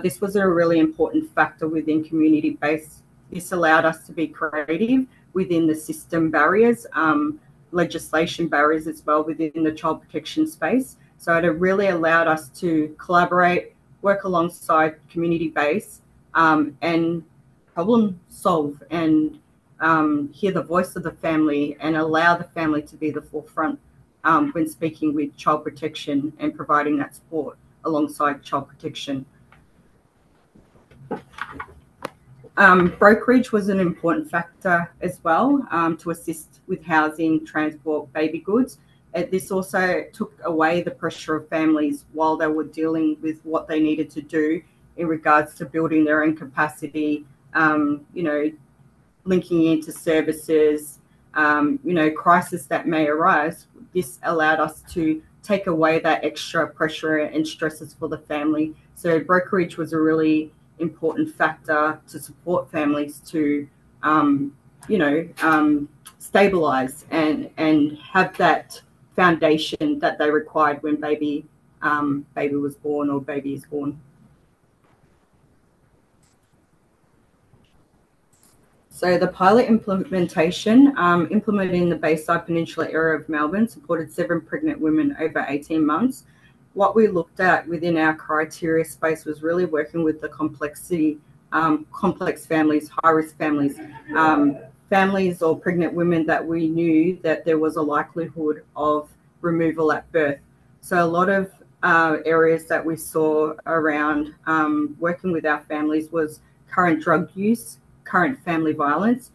This was a really important factor within community-based. This allowed us to be creative within the system barriers, legislation barriers as well within the child protection space. So it really allowed us to collaborate, work alongside community-based, and problem solve and hear the voice of the family and allow the family to be the forefront when speaking with child protection and providing that support alongside child protection. Brokerage was an important factor as well to assist with housing, transport, baby goods. This also took away the pressure of families while they were dealing with what they needed to do in regards to building their own capacity, you know, linking into services, you know, crisis that may arise. This allowed us to take away that extra pressure and stresses for the family. So brokerage was a really important factor to support families to, you know, stabilize and have that foundation that they required when baby was born or baby is born. So the pilot implementation, implemented in the Bayside Peninsula area of Melbourne, supported 7 pregnant women over 18 months. What we looked at within our criteria space was really working with the complexity, complex families, high-risk families, families or pregnant women that we knew that there was a likelihood of removal at birth. So a lot of areas that we saw around working with our families was current drug use, current family violence,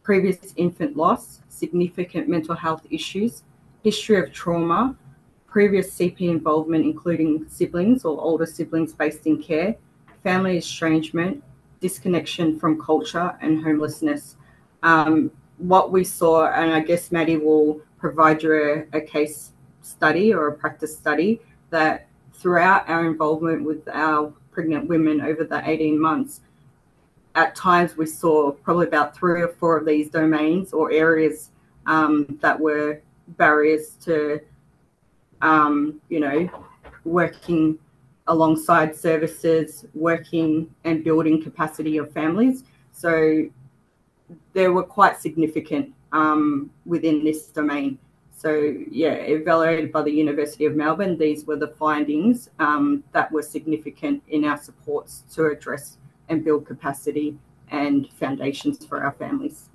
previous infant loss, significant mental health issues, history of trauma, previous CP involvement, including siblings or older siblings based in care, family estrangement, disconnection from culture, and homelessness. What we saw, and I guess Maddie will provide you a case study or a practice study, that throughout our involvement with our pregnant women over the 18 months, at times we saw probably about 3 or 4 of these domains or areas that were barriers to, you know, working alongside services, working and building capacity of families. So they were quite significant within this domain. So yeah, evaluated by the University of Melbourne, these were the findings that were significant in our supports to address and build capacity and foundations for our families.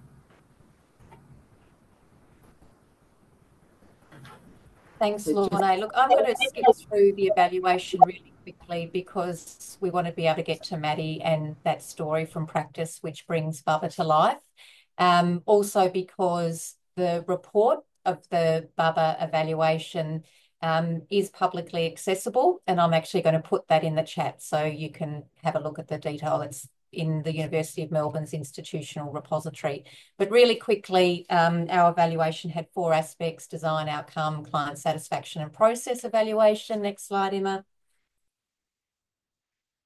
Thanks, Lorna. Look, I'm going to skip through the evaluation really quickly because we want to be able to get to Maddie and that story from practice, which brings BUABAH to life. Also because the report of the BUABAH evaluation is publicly accessible, and I'm actually going to put that in the chat so you can have a look at the detail. It's in the University of Melbourne's institutional repository. But really quickly, our evaluation had 4 aspects: design, outcome, client satisfaction, and process evaluation. Next slide, Emma.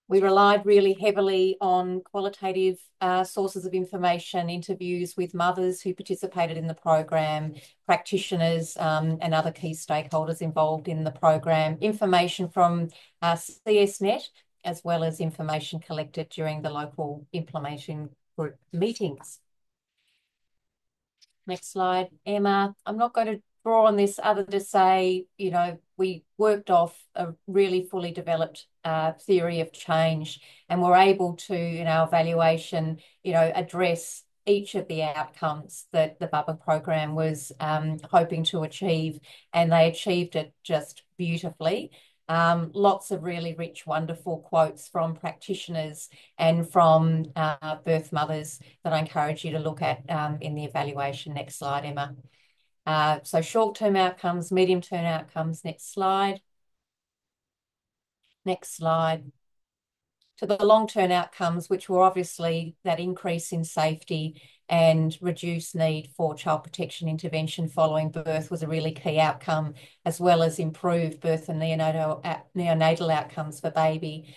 We relied really heavily on qualitative sources of information, interviews with mothers who participated in the program, practitioners and other key stakeholders involved in the program, information from CSNet, as well as information collected during the local implementation group meetings. Next slide, Emma. I'm not going to draw on this other to say, you know, we worked off a really fully developed theory of change, and we're able to, in our evaluation, you know, address each of the outcomes that the BUABAH program was hoping to achieve, and they achieved it just beautifully. Lots of really rich, wonderful quotes from practitioners and from birth mothers that I encourage you to look at in the evaluation. Next slide, Emma. So short-term outcomes, medium-term outcomes. Next slide. Next slide. To the long-term outcomes, which were obviously that increase in safety and reduced need for child protection intervention following birth was a really key outcome, as well as improved birth and neonatal outcomes for baby.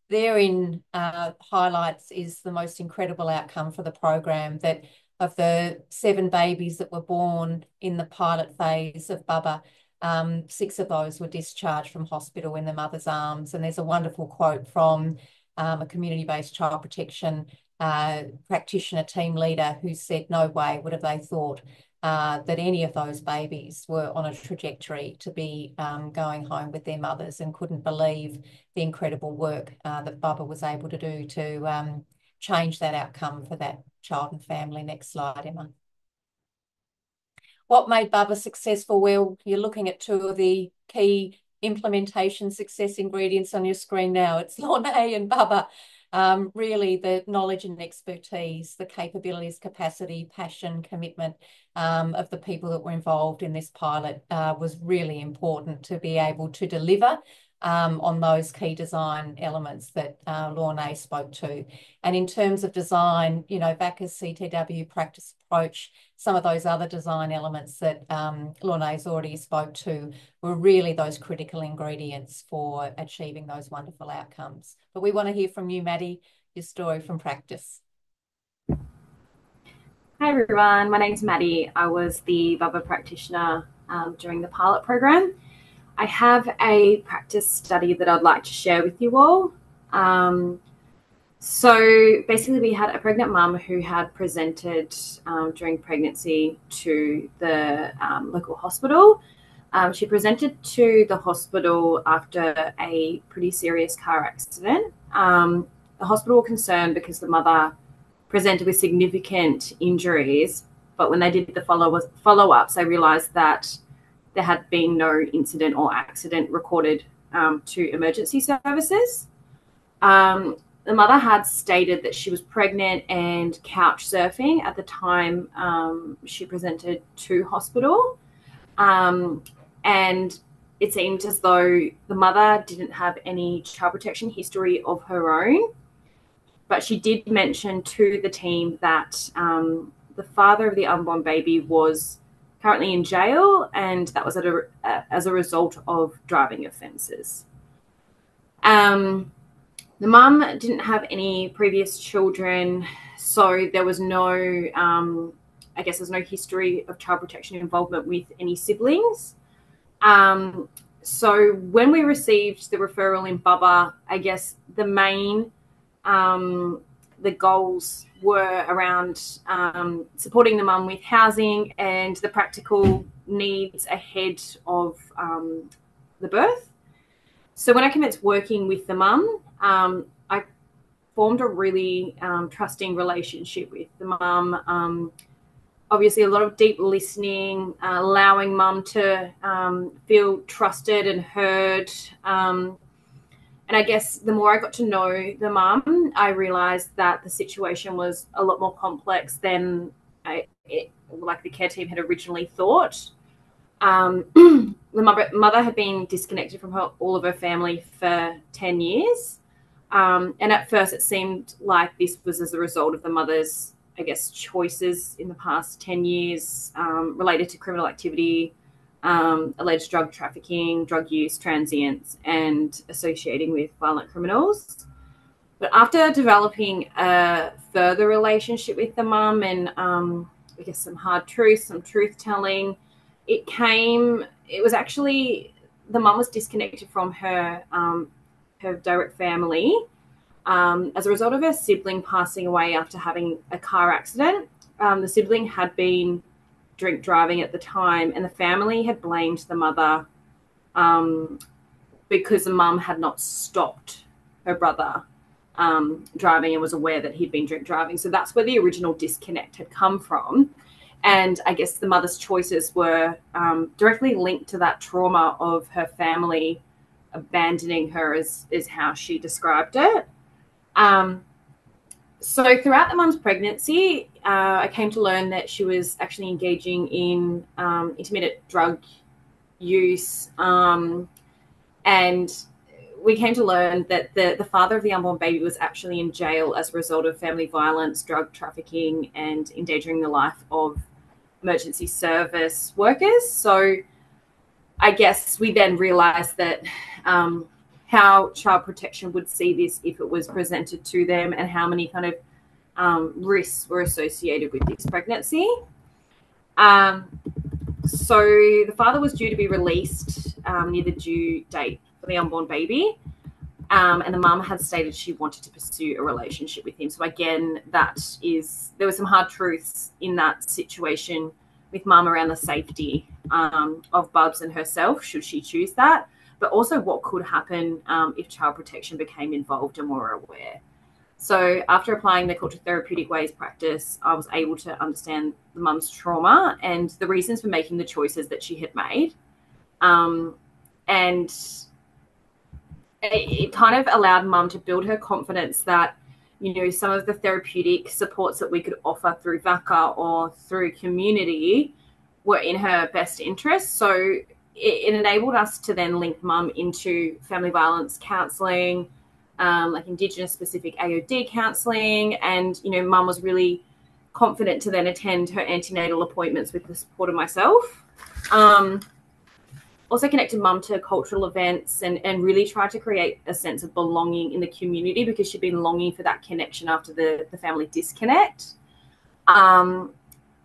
Therein highlights is the most incredible outcome for the program, that of the 7 babies that were born in the pilot phase of BUABAH, 6 of those were discharged from hospital in the mother's arms. And there's a wonderful quote from a community-based child protection practitioner team leader who said no way would have they thought that any of those babies were on a trajectory to be going home with their mothers, and couldn't believe the incredible work that BUABAH was able to do to change that outcome for that child and family. Next slide, Emma. What made BUABAH successful? Well, you're looking at 2 of the key implementation success ingredients on your screen now. It's Lornay and BUABAH. Really the knowledge and expertise, the capabilities, capacity, passion, commitment of the people that were involved in this pilot was really important to be able to deliver on those key design elements that Lornay spoke to. And in terms of design, you know, VACCA's CTW practice approach, some of those other design elements that Lornay's already spoke to were really those critical ingredients for achieving those wonderful outcomes. But we want to hear from you, Maddie, your story from practice. Hi everyone, my name's Maddie. I was the BUABAH practitioner during the pilot program. I have a practice study that I'd like to share with you all. So basically we had a pregnant mum who had presented during pregnancy to the local hospital. She presented to the hospital after a pretty serious car accident. The hospital were concerned because the mother presented with significant injuries, but when they did the follow-ups, they realised that there had been no incident or accident recorded to emergency services. The mother had stated that she was pregnant and couch surfing at the time she presented to hospital. And it seemed as though the mother didn't have any child protection history of her own, but she did mention to the team that the father of the unborn baby was currently in jail, and that was as a result of driving offences. The mum didn't have any previous children, so there was no, I guess there's no history of child protection involvement with any siblings. So when we received the referral in BUABAH, I guess the main, the goals were around supporting the mum with housing and the practical needs ahead of the birth. So when I commenced working with the mum, I formed a really trusting relationship with the mum. Obviously, a lot of deep listening, allowing mum to feel trusted and heard. And I guess the more I got to know the mum, I realised that the situation was a lot more complex than like the care team had originally thought. The mother had been disconnected from all of her family for 10 years. And at first it seemed like this was as a result of the mother's, I guess, choices in the past 10 years related to criminal activity, alleged drug trafficking, drug use, transients, and associating with violent criminals. But after developing a further relationship with the mum and I guess some hard truths, some truth telling, it was actually, the mum was disconnected from her direct family as a result of her sibling passing away after having a car accident. The sibling had been drink driving at the time, and the family had blamed the mother because the mum had not stopped her brother driving and was aware that he'd been drink driving. So that's where the original disconnect had come from. And I guess the mother's choices were directly linked to that trauma of her family abandoning her, is how she described it. So throughout the mum's pregnancy, I came to learn that she was actually engaging in intermittent drug use. And we came to learn that the father of the unborn baby was actually in jail as a result of family violence, drug trafficking, and endangering the life of emergency service workers. So I guess we then realised that how child protection would see this if it was presented to them, and how many kind of risks were associated with this pregnancy. So the father was due to be released near the due date for the unborn baby. And the mum had stated she wanted to pursue a relationship with him. So again, there were some hard truths in that situation with mum around the safety of Bubs and herself, should she choose that, but also what could happen if child protection became involved and were aware. So after applying the Cultural Therapeutic Ways practice, I was able to understand the mum's trauma and the reasons for making the choices that she had made. And it kind of allowed mum to build her confidence that, you know, some of the therapeutic supports that we could offer through VACCA or through community were in her best interest. So it enabled us to then link mum into family violence counselling, like Indigenous specific AOD counselling. And, you know, mum was really confident to then attend her antenatal appointments with the support of myself. Also connected mum to cultural events and really tried to create a sense of belonging in the community, because she'd been longing for that connection after the family disconnect. And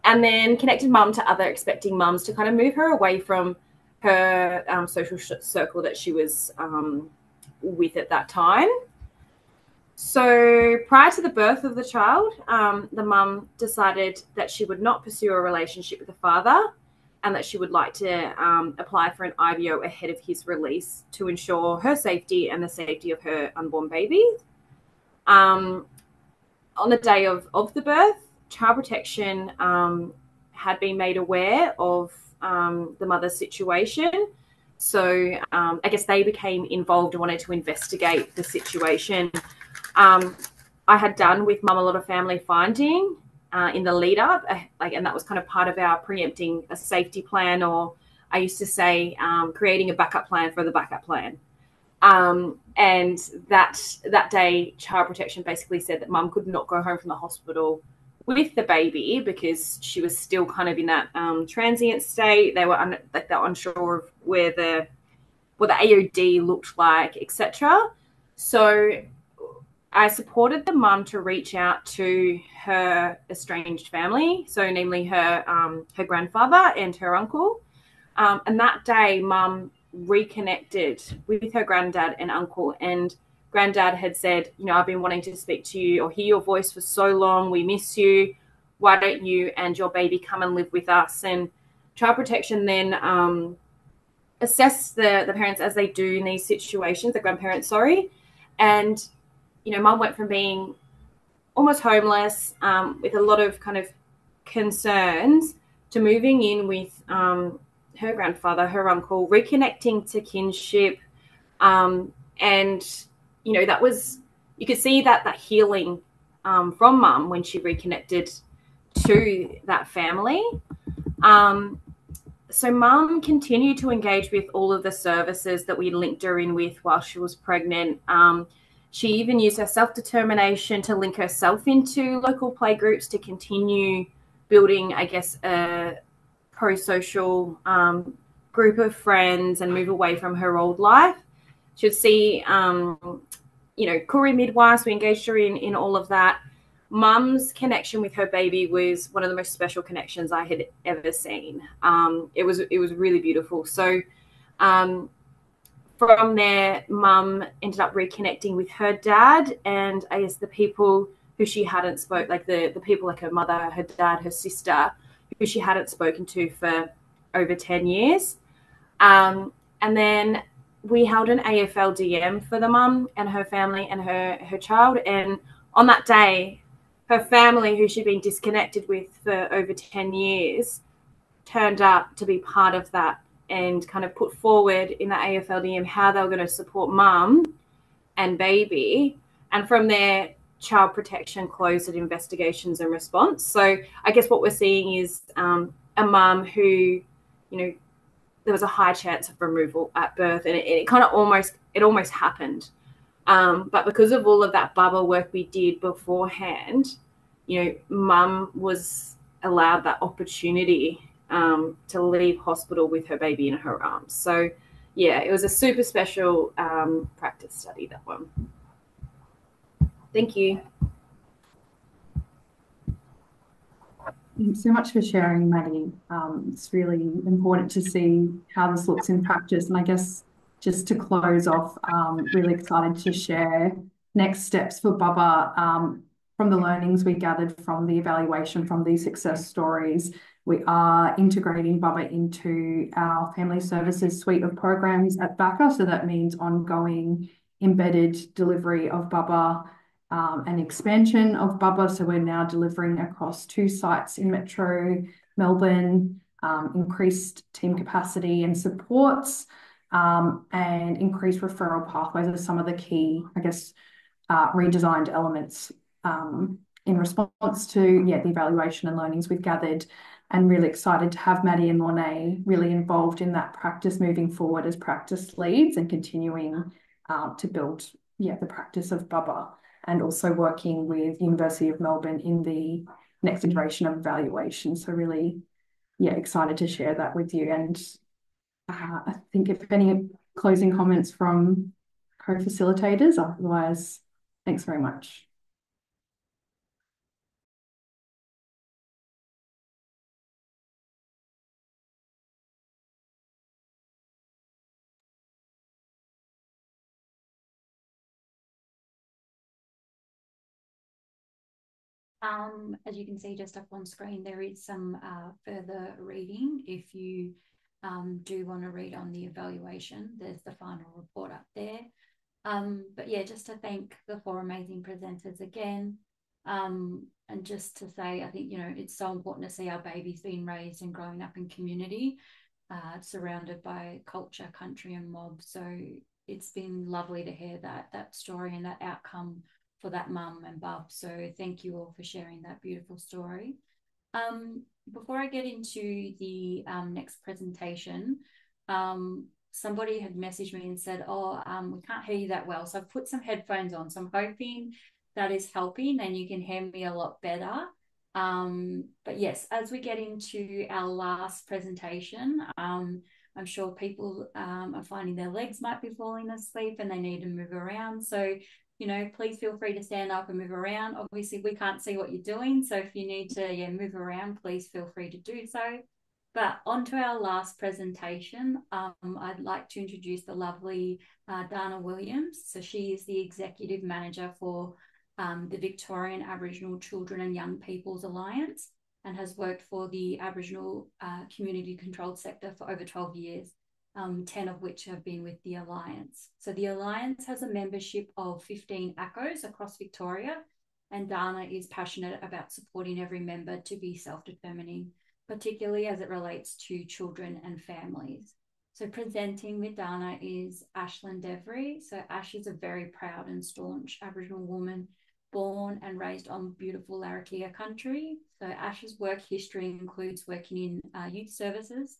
then connected mum to other expecting mums to kind of move her away from her social circle that she was with at that time. So prior to the birth of the child, the mum decided that she would not pursue a relationship with the father, and that she would like to apply for an IVO ahead of his release to ensure her safety and the safety of her unborn baby. On the day of the birth, child protection had been made aware of the mother's situation. So I guess they became involved and wanted to investigate the situation. I had done with mum a lot of family finding in the lead up, and that was kind of part of our preempting a safety plan, or I used to say creating a backup plan for the backup plan. And that day, child protection basically said that mum could not go home from the hospital with the baby because she was still kind of in that transient state. They were unsure of what the AOD looked like, etc. So I supported the mum to reach out to her estranged family, so namely her grandfather and her uncle. And that day, mum reconnected with her granddad and uncle, and granddad had said, you know, I've been wanting to speak to you or hear your voice for so long. We miss you. Why don't you and your baby come and live with us? And child protection then assessed the parents, as they do in these situations, the grandparents, and you know, mum went from being almost homeless with a lot of kind of concerns to moving in with her grandfather, her uncle, reconnecting to kinship. And, you know, that was, you could see that healing from mum when she reconnected to that family. So mum continued to engage with all of the services that we linked her in with while she was pregnant. She even used her self-determination to link herself into local play groups to continue building, I guess, a pro-social group of friends and move away from her old life. She would see Koori midwives. We engaged her in all of that. Mum's connection with her baby was one of the most special connections I had ever seen. It was really beautiful. So from there, Mum ended up reconnecting with her dad, and I guess the people who she hadn't spoke, like the people like her mother, her dad, her sister, who she hadn't spoken to for over 10 years. And then we held an AFLDM for the mum and her family and her child. And on that day, her family, who she'd been disconnected with for over 10 years, turned up to be part of that and kind of put forward in the AFLDM how they were going to support mum and baby. And from there, child protection closed at investigations and response. So I guess what we're seeing is a mum who, there was a high chance of removal at birth, and it kind of almost happened. But because of all of that BUABAH work we did beforehand, mum was allowed that opportunity to leave hospital with her baby in her arms. So, yeah, it was a super special practice study, that one. Thank you. Thanks so much for sharing, Maddie. It's really important to see how this looks in practice. And I guess just to close off, really excited to share next steps for BUABAH from the learnings we gathered from the evaluation from these success stories. We are integrating BUABAH into our family services suite of programs at VACCA. So that means ongoing embedded delivery of BUABAH and expansion of BUABAH. So we're now delivering across 2 sites in Metro Melbourne, increased team capacity and supports, and increased referral pathways are some of the key, I guess, redesigned elements in response to the evaluation and learnings we've gathered, and really excited to have Maddie and Monet really involved in that practice moving forward as practice leads and continuing to build the practice of BUABAH, and also working with University of Melbourne in the next iteration of evaluation. So really, excited to share that with you. And I think if any closing comments from co-facilitators, otherwise, thanks very much. As you can see just up on screen, there is some further reading. If you do want to read on the evaluation, there's the final report up there. But yeah, just to thank the 4 amazing presenters again. And just to say, I think, it's so important to see our babies being raised and growing up in community, surrounded by culture, country and mob. So it's been lovely to hear that story and that outcome for that mum and bub. So thank you all for sharing that beautiful story. Before I get into the next presentation, somebody had messaged me and said, we can't hear you that well. So I've put some headphones on. So I'm hoping that is helping and you can hear me a lot better. But yes, as we get into our last presentation, I'm sure people are finding their legs might be falling asleep and they need to move around. So please feel free to stand up and move around. Obviously, we can't see what you're doing. So if you need to move around, please feel free to do so. But on to our last presentation, I'd like to introduce the lovely Dana Williams. So she is the Executive Manager for the Victorian Aboriginal Children and Young People's Alliance and has worked for the Aboriginal community controlled sector for over 12 years. 10 of which have been with the Alliance. So the Alliance has a membership of 15 ACOs across Victoria, and Dana is passionate about supporting every member to be self-determining, particularly as it relates to children and families. So presenting with Dana is Ashlyn Devery. So Ash is a very proud and staunch Aboriginal woman born and raised on beautiful Larrakia country. So Ash's work history includes working in youth services,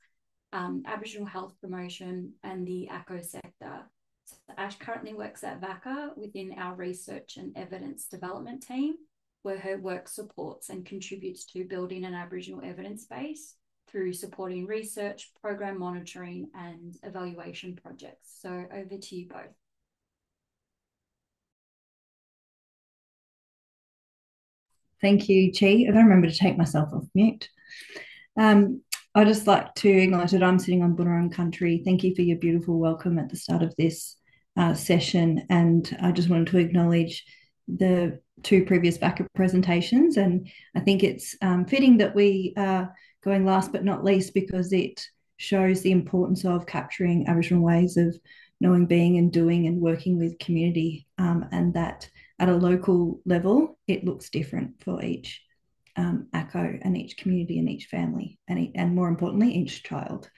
Aboriginal health promotion and the ACO sector. So Ash currently works at VACCA within our research and evidence development team, where her work supports and contributes to building an Aboriginal evidence base through supporting research, program monitoring and evaluation projects. So over to you both. Thank you, Chi. I don't remember to take myself off mute. I'd just like to acknowledge that I'm sitting on Bunurong country. Thank you for your beautiful welcome at the start of this session. And I just wanted to acknowledge the two previous VACCA presentations. And I think it's fitting that we are going last but not least, because it shows the importance of capturing Aboriginal ways of knowing, being and doing and working with community, and that at a local level, it looks different for each ACO and each community and each family and more importantly, each child.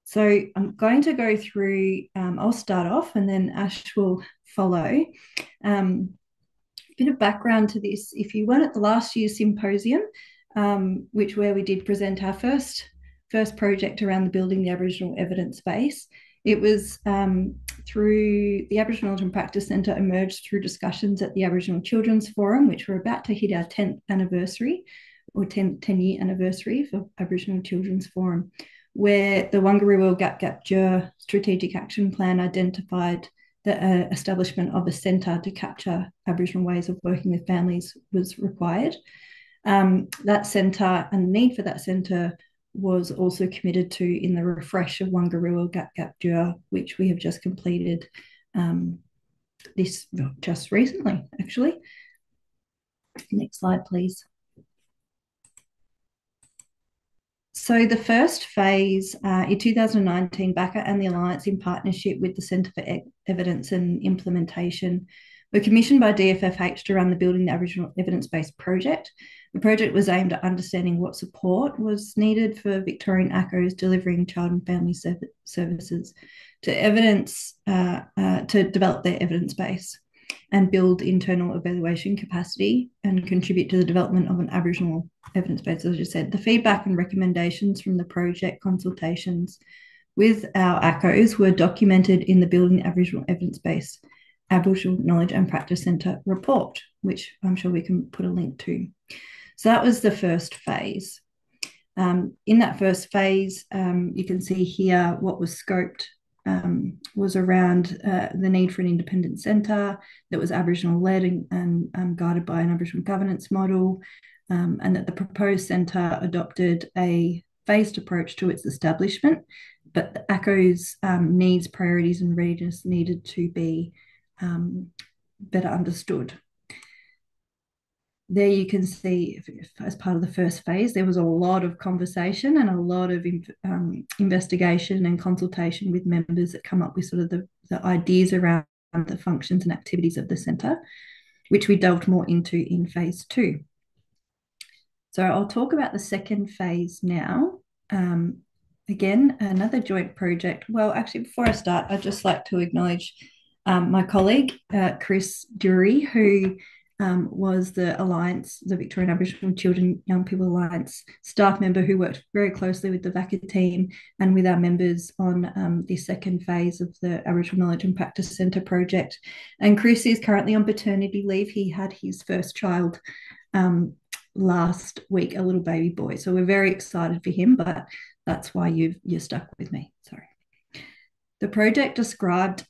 So I'm going to go through, I'll start off and then Ash will follow. A bit of background to this. If you weren't at the last year's symposium, where we did present our first project around the building the Aboriginal evidence base, it was through the Aboriginal Knowledge and Practice Centre emerged through discussions at the Aboriginal Children's Forum, which we're about to hit our 10th anniversary or 10-year anniversary for Aboriginal Children's Forum, where the Wangaroo Gap Jur Strategic Action Plan identified the establishment of a centre to capture Aboriginal ways of working with families was required. That centre and the need for that centre was also committed to in the refresh of Wangaroo Gap Jur, which we have just completed just recently, actually. Next slide, please. So the first phase in 2019, BUABAH and the Alliance, in partnership with the Centre for Evidence and Implementation, were commissioned by DFFH to run the Building the Aboriginal Evidence-Based project. The project was aimed at understanding what support was needed for Victorian ACOs delivering child and family services to develop their evidence base and build internal evaluation capacity and contribute to the development of an Aboriginal evidence base. As I just said, the feedback and recommendations from the project consultations with our ACOs were documented in the Building Aboriginal Evidence Base Aboriginal Knowledge and Practice Centre report, which I'm sure we can put a link to. So that was the first phase. In that first phase, you can see here what was scoped was around the need for an independent centre that was Aboriginal-led and guided by an Aboriginal governance model, and that the proposed centre adopted a phased approach to its establishment, but the ACO's needs, priorities and readiness needed to be better understood. There you can see, as part of the first phase, there was a lot of conversation and a lot of investigation and consultation with members that come up with sort of the ideas around the functions and activities of the centre, which we delved more into in phase 2. So I'll talk about the second phase now. Again, another joint project. Well, actually, before I start, I'd just like to acknowledge my colleague, Chris Dury, who was the Alliance, the Victorian Aboriginal Children Young People Alliance staff member who worked very closely with the VACCA team and with our members on the second phase of the Aboriginal Knowledge and Practice Centre project. And Chris is currently on paternity leave. He had his first child last week, a little baby boy. So we're very excited for him, but that's why you're stuck with me. Sorry. The project described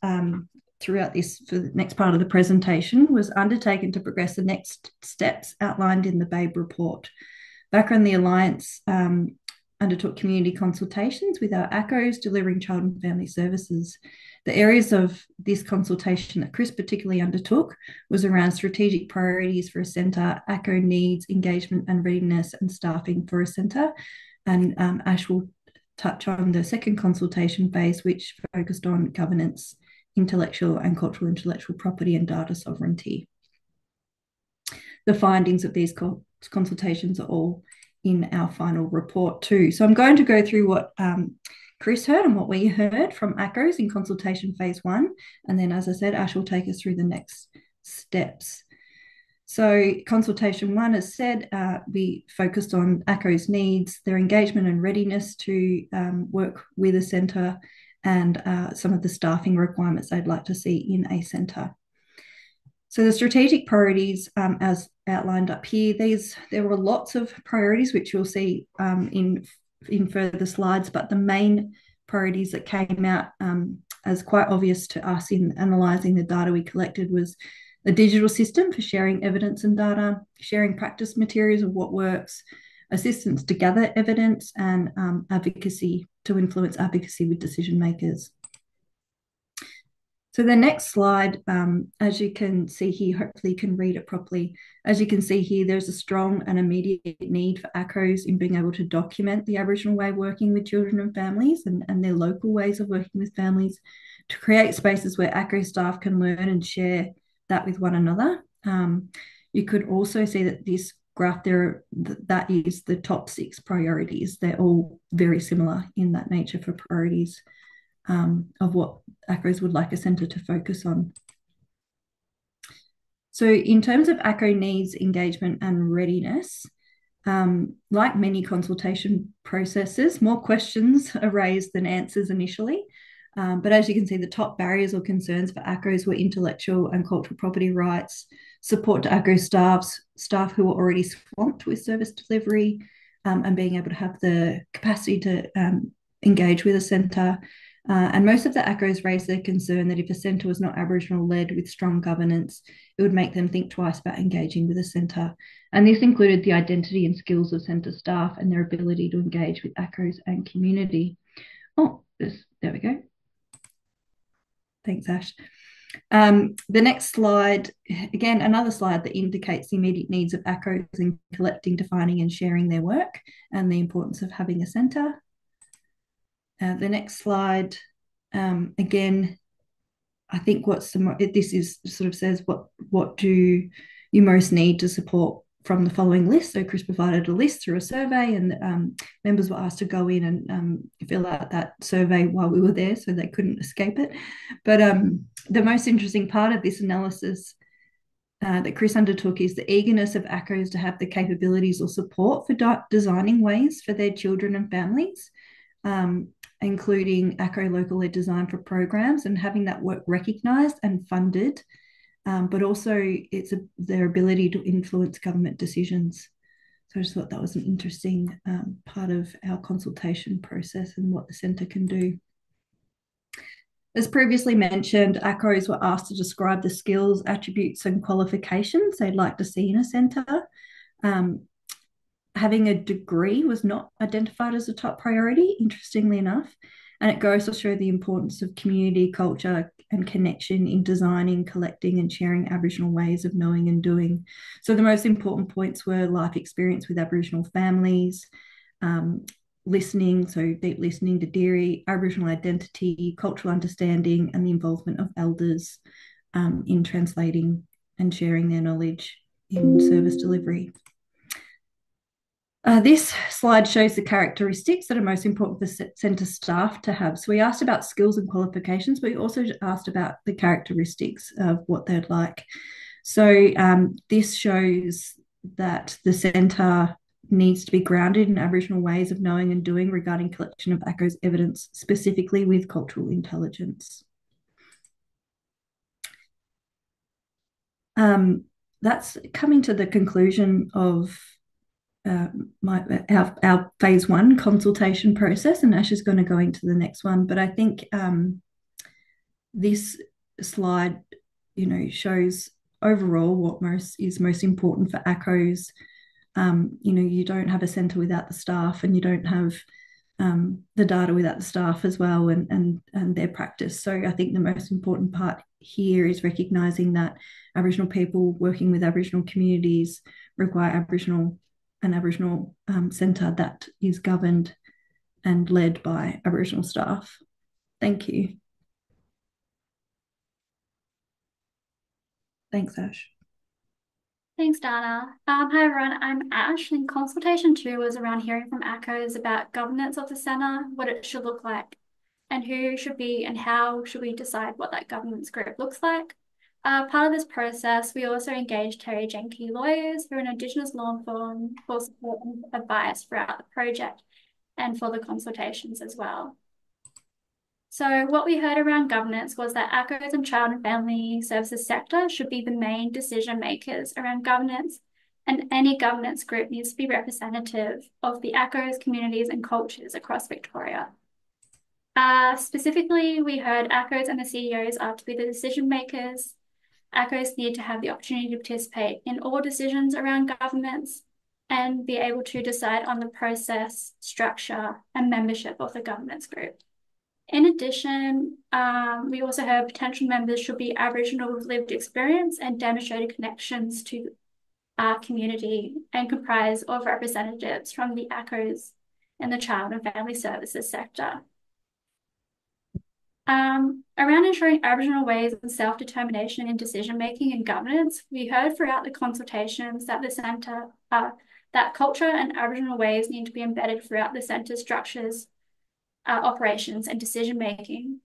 throughout this, for the next part of the presentation, was undertaken to progress the next steps outlined in the BABE report. VACCA and the Alliance undertook community consultations with our ACOs delivering child and family services. The areas of this consultation that Chris particularly undertook was around strategic priorities for a centre, ACO needs, engagement and readiness and staffing for a centre. And Ash will touch on the second consultation phase, which focused on governance, intellectual and cultural intellectual property and data sovereignty. The findings of these consultations are all in our final report too. So I'm going to go through what Chris heard and what we heard from ACOs in consultation phase 1. And then, as I said, Ash will take us through the next steps. So consultation 1, as said, we focused on ACOs needs, their engagement and readiness to work with a centre, and some of the staffing requirements they'd like to see in a centre. So the strategic priorities, as outlined up here, there were lots of priorities, which you'll see in further slides, but the main priorities that came out as quite obvious to us in analysing the data we collected was a digital system for sharing evidence and data, sharing practice materials of what works, assistance to gather evidence, and advocacy to influence advocacy with decision makers. So the next slide, as you can see here, hopefully you can read it properly. As you can see here, there's a strong and immediate need for ACCOs in being able to document the Aboriginal way of working with children and families and their local ways of working with families, to create spaces where ACCO staff can learn and share that with one another. You could also see that this graph there, that is the top 6 priorities. They're all very similar in that nature for priorities of what ACCOs would like a centre to focus on. So in terms of ACCO needs, engagement and readiness, like many consultation processes, more questions are raised than answers initially. But as you can see, the top barriers or concerns for ACCOs were intellectual and cultural property rights, support to ACCO staff who were already swamped with service delivery, and being able to have the capacity to engage with a centre. And most of the ACCOs raised their concern that if a centre was not Aboriginal led with strong governance, it would make them think twice about engaging with a centre. And this included the identity and skills of centre staff and their ability to engage with ACCOs and community. Oh, there we go. Thanks, Ash. The next slide, again, another slide that indicates the immediate needs of ACCOs in collecting, defining and sharing their work and the importance of having a centre. The next slide, again, I think this is sort of says what do you most need to support from the following list. So Chris provided a list through a survey, and members were asked to go in and fill out that survey while we were there, so they couldn't escape it. But the most interesting part of this analysis that Chris undertook is the eagerness of ACCOs to have the capabilities or support for designing ways for their children and families, including ACCO local-led design for programs and having that work recognised and funded, but also their ability to influence government decisions. So I just thought that was an interesting part of our consultation process and what the centre can do. As previously mentioned, ACCOs were asked to describe the skills, attributes and qualifications they'd like to see in a centre. Having a degree was not identified as a top priority, interestingly enough, and it goes to show the importance of community, culture and connection in designing, collecting and sharing Aboriginal ways of knowing and doing. So the most important points were life experience with Aboriginal families, listening, so deep listening to dairy, Aboriginal identity, cultural understanding and the involvement of elders in translating and sharing their knowledge in service delivery. This slide shows the characteristics that are most important for centre staff to have. So we asked about skills and qualifications, but we also asked about the characteristics of what they'd like. So this shows that the centre needs to be grounded in Aboriginal ways of knowing and doing regarding collection of ACCO's evidence, specifically with cultural intelligence. That's coming to the conclusion of our phase 1 consultation process, and Ash is going to go into the next one. But I think this slide, shows overall what is most important for ACCOs. You don't have a centre without the staff, and you don't have the data without the staff as well, and their practice. So I think the most important part here is recognising that Aboriginal people working with Aboriginal communities require an Aboriginal centre that is governed and led by Aboriginal staff. Thank you. Thanks, Ash. Thanks, Dana. Hi, everyone. I'm Ash, and consultation 2 was around hearing from ACCOs about governance of the centre, what it should look like, and who should be and how should we decide what that governance group looks like. Part of this process, we also engaged Terry Jenke lawyers who are an Indigenous law firm for support and advice throughout the project and for the consultations as well. So what we heard around governance was that ACCOs and child and family services sector should be the main decision makers around governance, and any governance group needs to be representative of the ACCOs, communities and cultures across Victoria. Specifically, we heard ACCOs and the CEOs are to be the decision makers, ACCOs need to have the opportunity to participate in all decisions around governments and be able to decide on the process, structure, and membership of the governance group. In addition, we also heard potential members should be Aboriginal with lived experience and demonstrated connections to our community and comprise of representatives from the ACCOs and the child and family services sector. Around ensuring Aboriginal ways of self-determination in decision-making and governance, we heard throughout the consultations that the centre, that culture and Aboriginal ways need to be embedded throughout the centre's structures, operations and decision-making.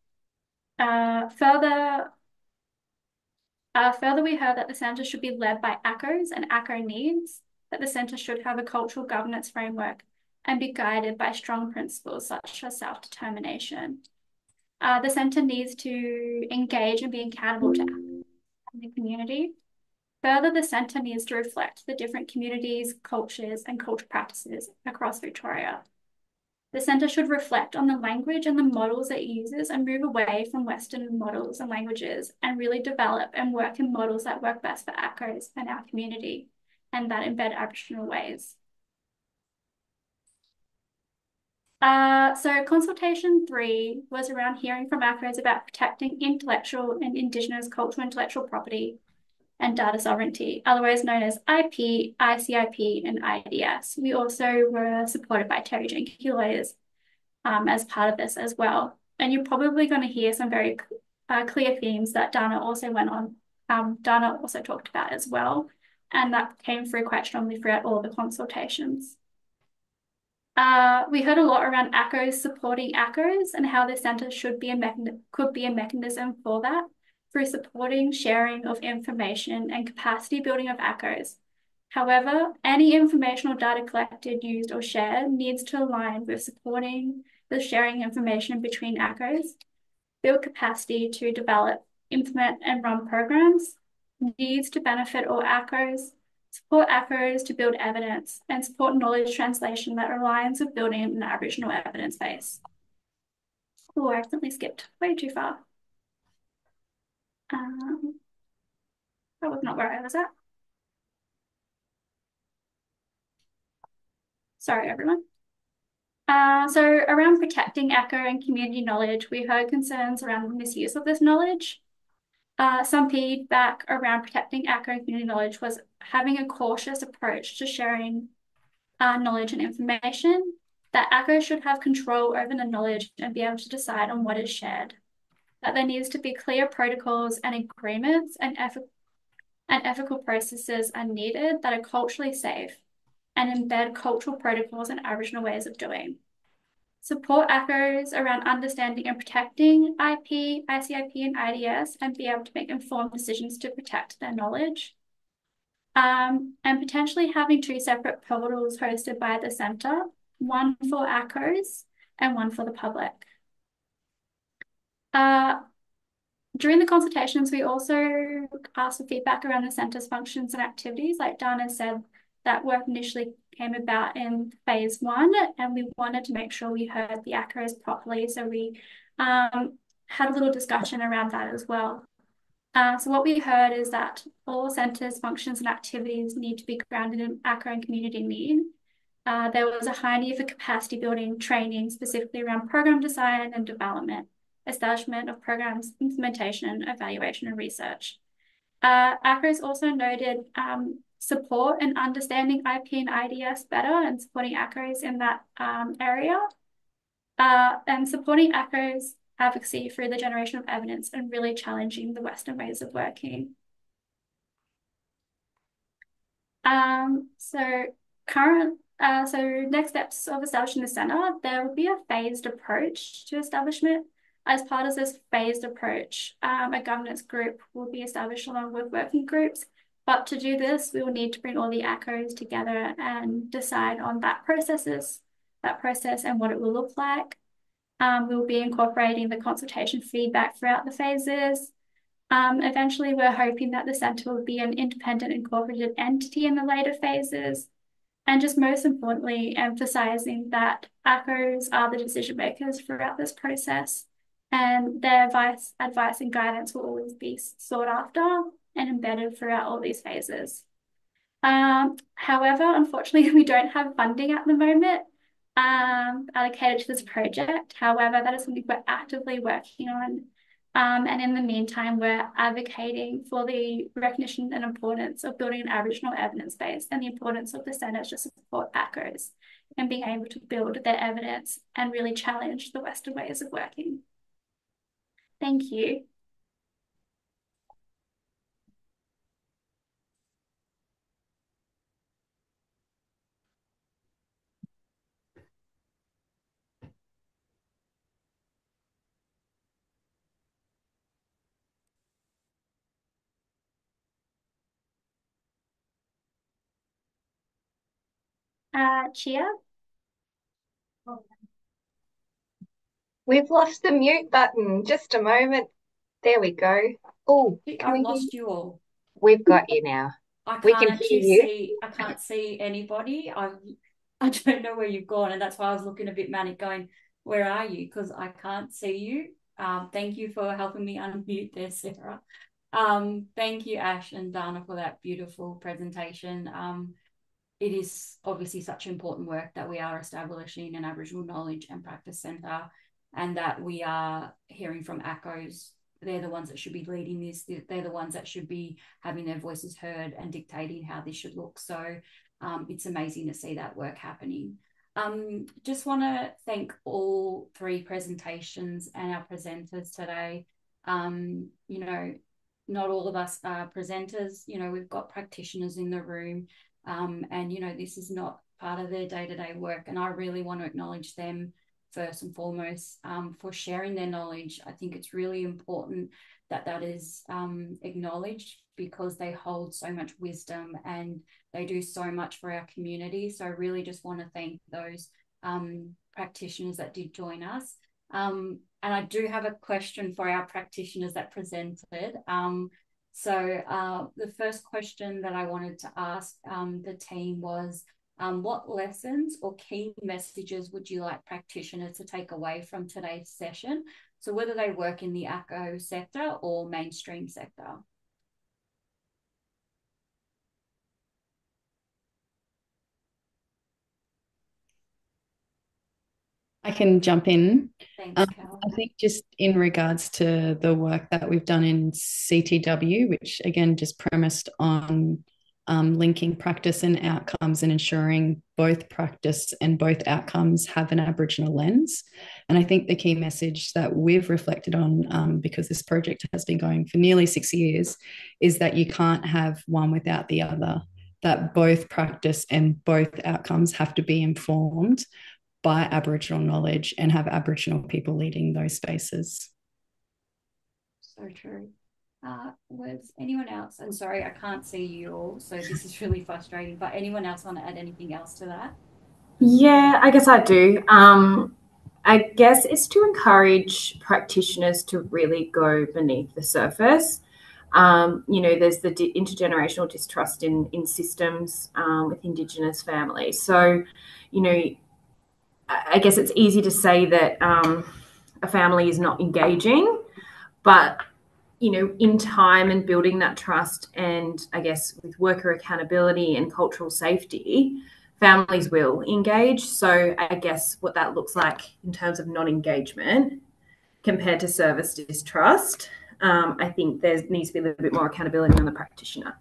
Further, we heard that the centre should be led by ACCOs and ACCO needs, that the centre should have a cultural governance framework and be guided by strong principles such as self-determination. The centre needs to engage and be accountable to the community. Further, the centre needs to reflect the different communities, cultures, and cultural practices across Victoria. The centre should reflect on the language and the models it uses and move away from Western models and languages and really develop and work in models that work best for ACCOs and our community and that embed Aboriginal ways. So consultation 3 was around hearing from ACCOs about protecting intellectual and Indigenous cultural intellectual property and data sovereignty, otherwise known as IP, ICIP, and IDS. We also were supported by Terry Jenke lawyers as part of this as well. And you're probably going to hear some very clear themes that Dana also Dana also talked about as well. And that came through quite strongly throughout all the consultations. We heard a lot around ACCOs supporting ACCOs and how the centre could be a mechanism for that through supporting sharing of information and capacity building of ACCOs. However, any information or data collected, used or shared needs to align with supporting the sharing information between ACCOs, build capacity to develop, implement and run programs, needs to benefit all ACCOs, support ACCOs to build evidence, and support knowledge translation that aligns with building an Aboriginal evidence base. Oh, I accidentally skipped way too far. That was not where I was at. Sorry, everyone. So around protecting ACCO and community knowledge, we heard concerns around the misuse of this knowledge. Some feedback around protecting ACCO and community knowledge was having a cautious approach to sharing knowledge and information, that ACCO should have control over the knowledge and be able to decide on what is shared, that there needs to be clear protocols and agreements and ethical processes are needed that are culturally safe and embed cultural protocols and Aboriginal ways of doing. Support ACCOs around understanding and protecting IP, ICIP, and IDS and be able to make informed decisions to protect their knowledge. And potentially having 2 separate portals hosted by the centre, one for ACCOs and one for the public. During the consultations, we also asked for feedback around the centre's functions and activities. Like Dana said, that work initially came about in phase 1, and we wanted to make sure we heard the ACCOs properly. So we had a little discussion around that as well. So what we heard is that all centres' functions and activities need to be grounded in ACCO and community need. There was a high need for capacity building training, specifically around program design and development, establishment of programs, implementation, evaluation, and research. ACCOs also noted support and understanding IP and IDS better and supporting ACCOs in that area, and supporting ACCOs advocacy through the generation of evidence and really challenging the Western ways of working. So next steps of establishing the centre, there will be a phased approach to establishment. As part of this phased approach, a governance group will be established along with working groups. But to do this, we will need to bring all the ACCOs together and decide on that process and what it will look like. We will be incorporating the consultation feedback throughout the phases. Eventually, we're hoping that the centre will be an independent incorporated entity in the later phases. And just most importantly, emphasising that ACCOs are the decision makers throughout this process, and their advice and guidance will always be sought after. and embedded throughout all these phases. However, unfortunately, we don't have funding at the moment allocated to this project. However, that is something we're actively working on. And in the meantime, we're advocating for the recognition and importance of building an Aboriginal evidence base and the importance of the centres to support ACCOs and being able to build their evidence and really challenge the Western ways of working. Thank you. Chia? We've lost the mute button. Just a moment. There we go. Oh, I've lost you all. We've got you now. We can actually see. I can't see anybody. I don't know where you've gone, and that's why I was looking a bit manic, going, "Where are you?" Because I can't see you. Thank you for helping me unmute there, Sarah. Thank you, Ash and Dana, for that beautiful presentation. It is obviously such important work that we are establishing an Aboriginal Knowledge and Practice Centre, and that we are hearing from ACCOs. They're the ones that should be leading this. They're the ones that should be having their voices heard and dictating how this should look. So it's amazing to see that work happening. Just want to thank all three presentations and our presenters today. You know, not all of us are presenters. You know, we've got practitioners in the room. And, you know, this is not part of their day-to-day work. And I really want to acknowledge them first and foremost for sharing their knowledge. I think it's really important that that is acknowledged, because they hold so much wisdom and they do so much for our community. So I really just want to thank those practitioners that did join us. And I do have a question for our practitioners that presented. So the first question that I wanted to ask the team was, what lessons or key messages would you like practitioners to take away from today's session? So whether they work in the ACCO sector or mainstream sector. I can jump in. Thanks, Cal. I think just in regards to the work that we've done in CTW, which again just premised on linking practice and outcomes and ensuring both practice and both outcomes have an Aboriginal lens. And I think the key message that we've reflected on, because this project has been going for nearly 6 years, is that you can't have one without the other, that both practice and both outcomes have to be informed by Aboriginal knowledge and have Aboriginal people leading those spaces. So true. Was anyone else, and sorry, I can't see you all, so this is really frustrating, but anyone else want to add anything else to that? Yeah, I guess I do. I guess it's to encourage practitioners to really go beneath the surface. You know, there's the intergenerational distrust in systems with Indigenous families. So, you know, I guess it's easy to say that a family is not engaging, but you know, in time and building that trust, and I guess with worker accountability and cultural safety, families will engage. So I guess what that looks like in terms of non-engagement compared to service distrust, I think there needs to be a little bit more accountability on the practitioner.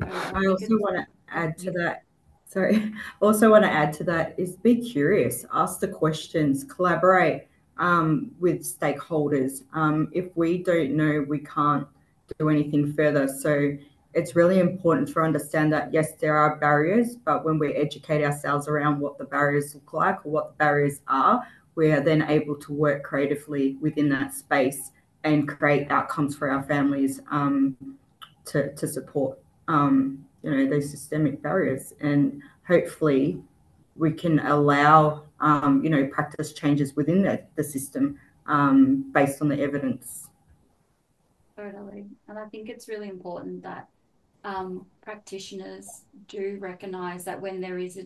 I also want to add to that. Sorry. Also want to add to that is be curious, ask the questions, collaborate with stakeholders. If we don't know, we can't do anything further. So it's really important to understand that, yes, there are barriers, but when we educate ourselves around what the barriers look like or what the barriers are, we are then able to work creatively within that space and create outcomes for our families to support you know, those systemic barriers, and hopefully we can allow you know, practice changes within the system based on the evidence. Totally. And I think it's really important that practitioners do recognise that when there is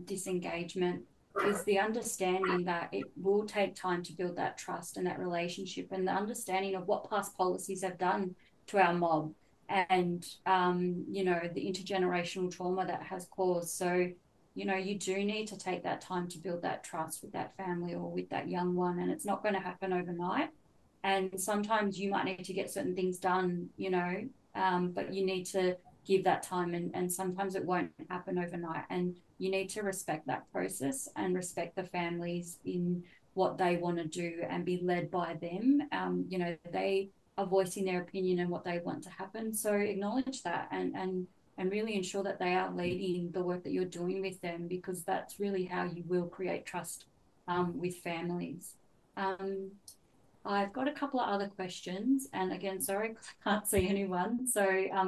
disengagement, is the understanding that it will take time to build that trust and that relationship, and the understanding of what past policies have done our mob, and you know, the intergenerational trauma that has caused. So, you know, you do need to take that time to build that trust with that family or with that young one, and it's not going to happen overnight. And sometimes you might need to get certain things done, you know, but you need to give that time, and sometimes it won't happen overnight, and you need to respect that process and respect the families in what they want to do and be led by them. You know, they are voicing their opinion and what they want to happen, so acknowledge that, and really ensure that they are leading the work that you're doing with them, because that's really how you will create trust with families. I've got a couple of other questions, and again, sorry, I can't see anyone, so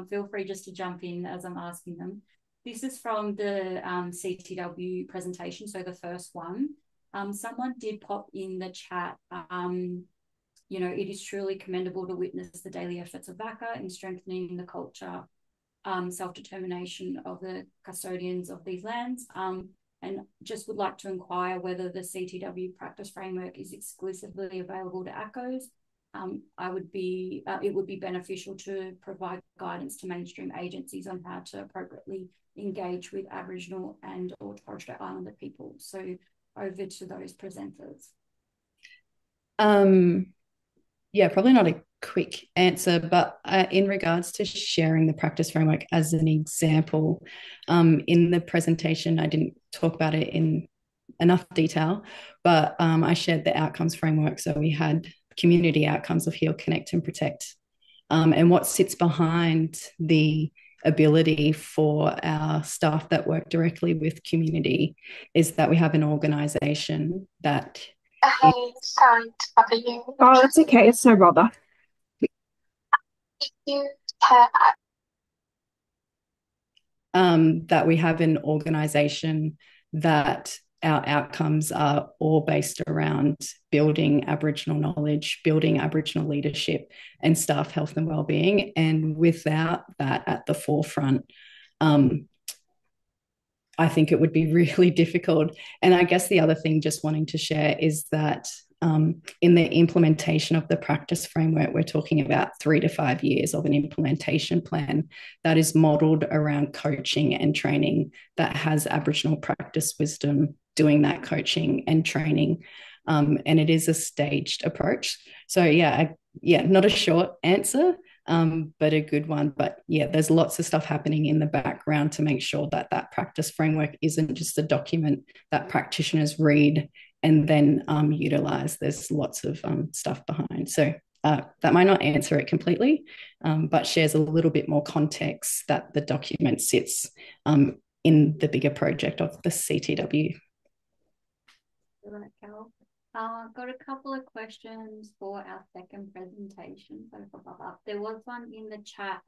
feel free just to jump in as I'm asking them. This is from the CTW presentation, so the first one. Someone did pop in the chat, you know, it is truly commendable to witness the daily efforts of VACCA in strengthening the culture, self-determination of the custodians of these lands. And just would like to inquire whether the CTW practice framework is exclusively available to ACCOs. It would be beneficial to provide guidance to mainstream agencies on how to appropriately engage with Aboriginal and or Torres Strait Islander people. So over to those presenters. Yeah, probably not a quick answer, but in regards to sharing the practice framework as an example, in the presentation, I didn't talk about it in enough detail, but I shared the outcomes framework. So we had community outcomes of heal, connect, and protect. And what sits behind the ability for our staff that work directly with community is that we have an organisation that Hey, sorry to bother you. Oh, that's okay. It's no bother. You that we have an organisation that our outcomes are all based around building Aboriginal knowledge, building Aboriginal leadership, and staff health and wellbeing. And without that at the forefront, I think it would be really difficult. And I guess the other thing just wanting to share is that in the implementation of the practice framework, we're talking about 3 to 5 years of an implementation plan that is modelled around coaching and training, that has Aboriginal practice wisdom doing that coaching and training. And it is a staged approach. So yeah, not a short answer, but a good one. But yeah, there's lots of stuff happening in the background to make sure that that practice framework isn't just a document that practitioners read and then utilize. There's lots of stuff behind. So that might not answer it completely, but shares a little bit more context that the document sits in the bigger project of the CTW. Right, Cal. I've got a couple of questions for our second presentation. So there was one in the chat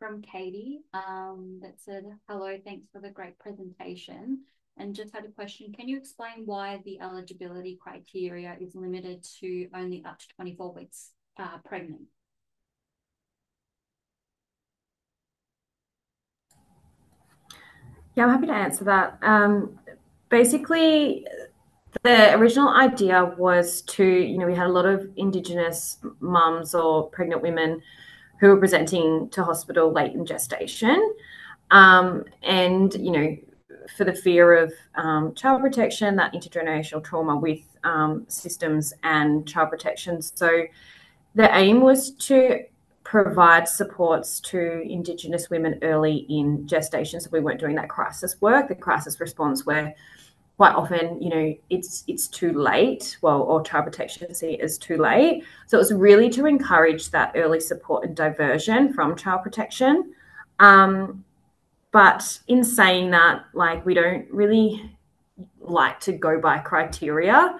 from Katie that said, hello, thanks for the great presentation. And just had a question. Can you explain why the eligibility criteria is limited to only up to 24 weeks pregnant? Yeah, I'm happy to answer that. Basically, the original idea was to, you know, we had a lot of Indigenous mums or pregnant women who were presenting to hospital late in gestation. And, you know, for the fear of child protection, that intergenerational trauma with systems and child protection. So the aim was to provide supports to Indigenous women early in gestation. So we weren't doing that crisis work, the crisis response, where quite often, you know, it's too late, or child protection see it as too late. So it was really to encourage that early support and diversion from child protection. But in saying that, like, we don't really like to go by criteria.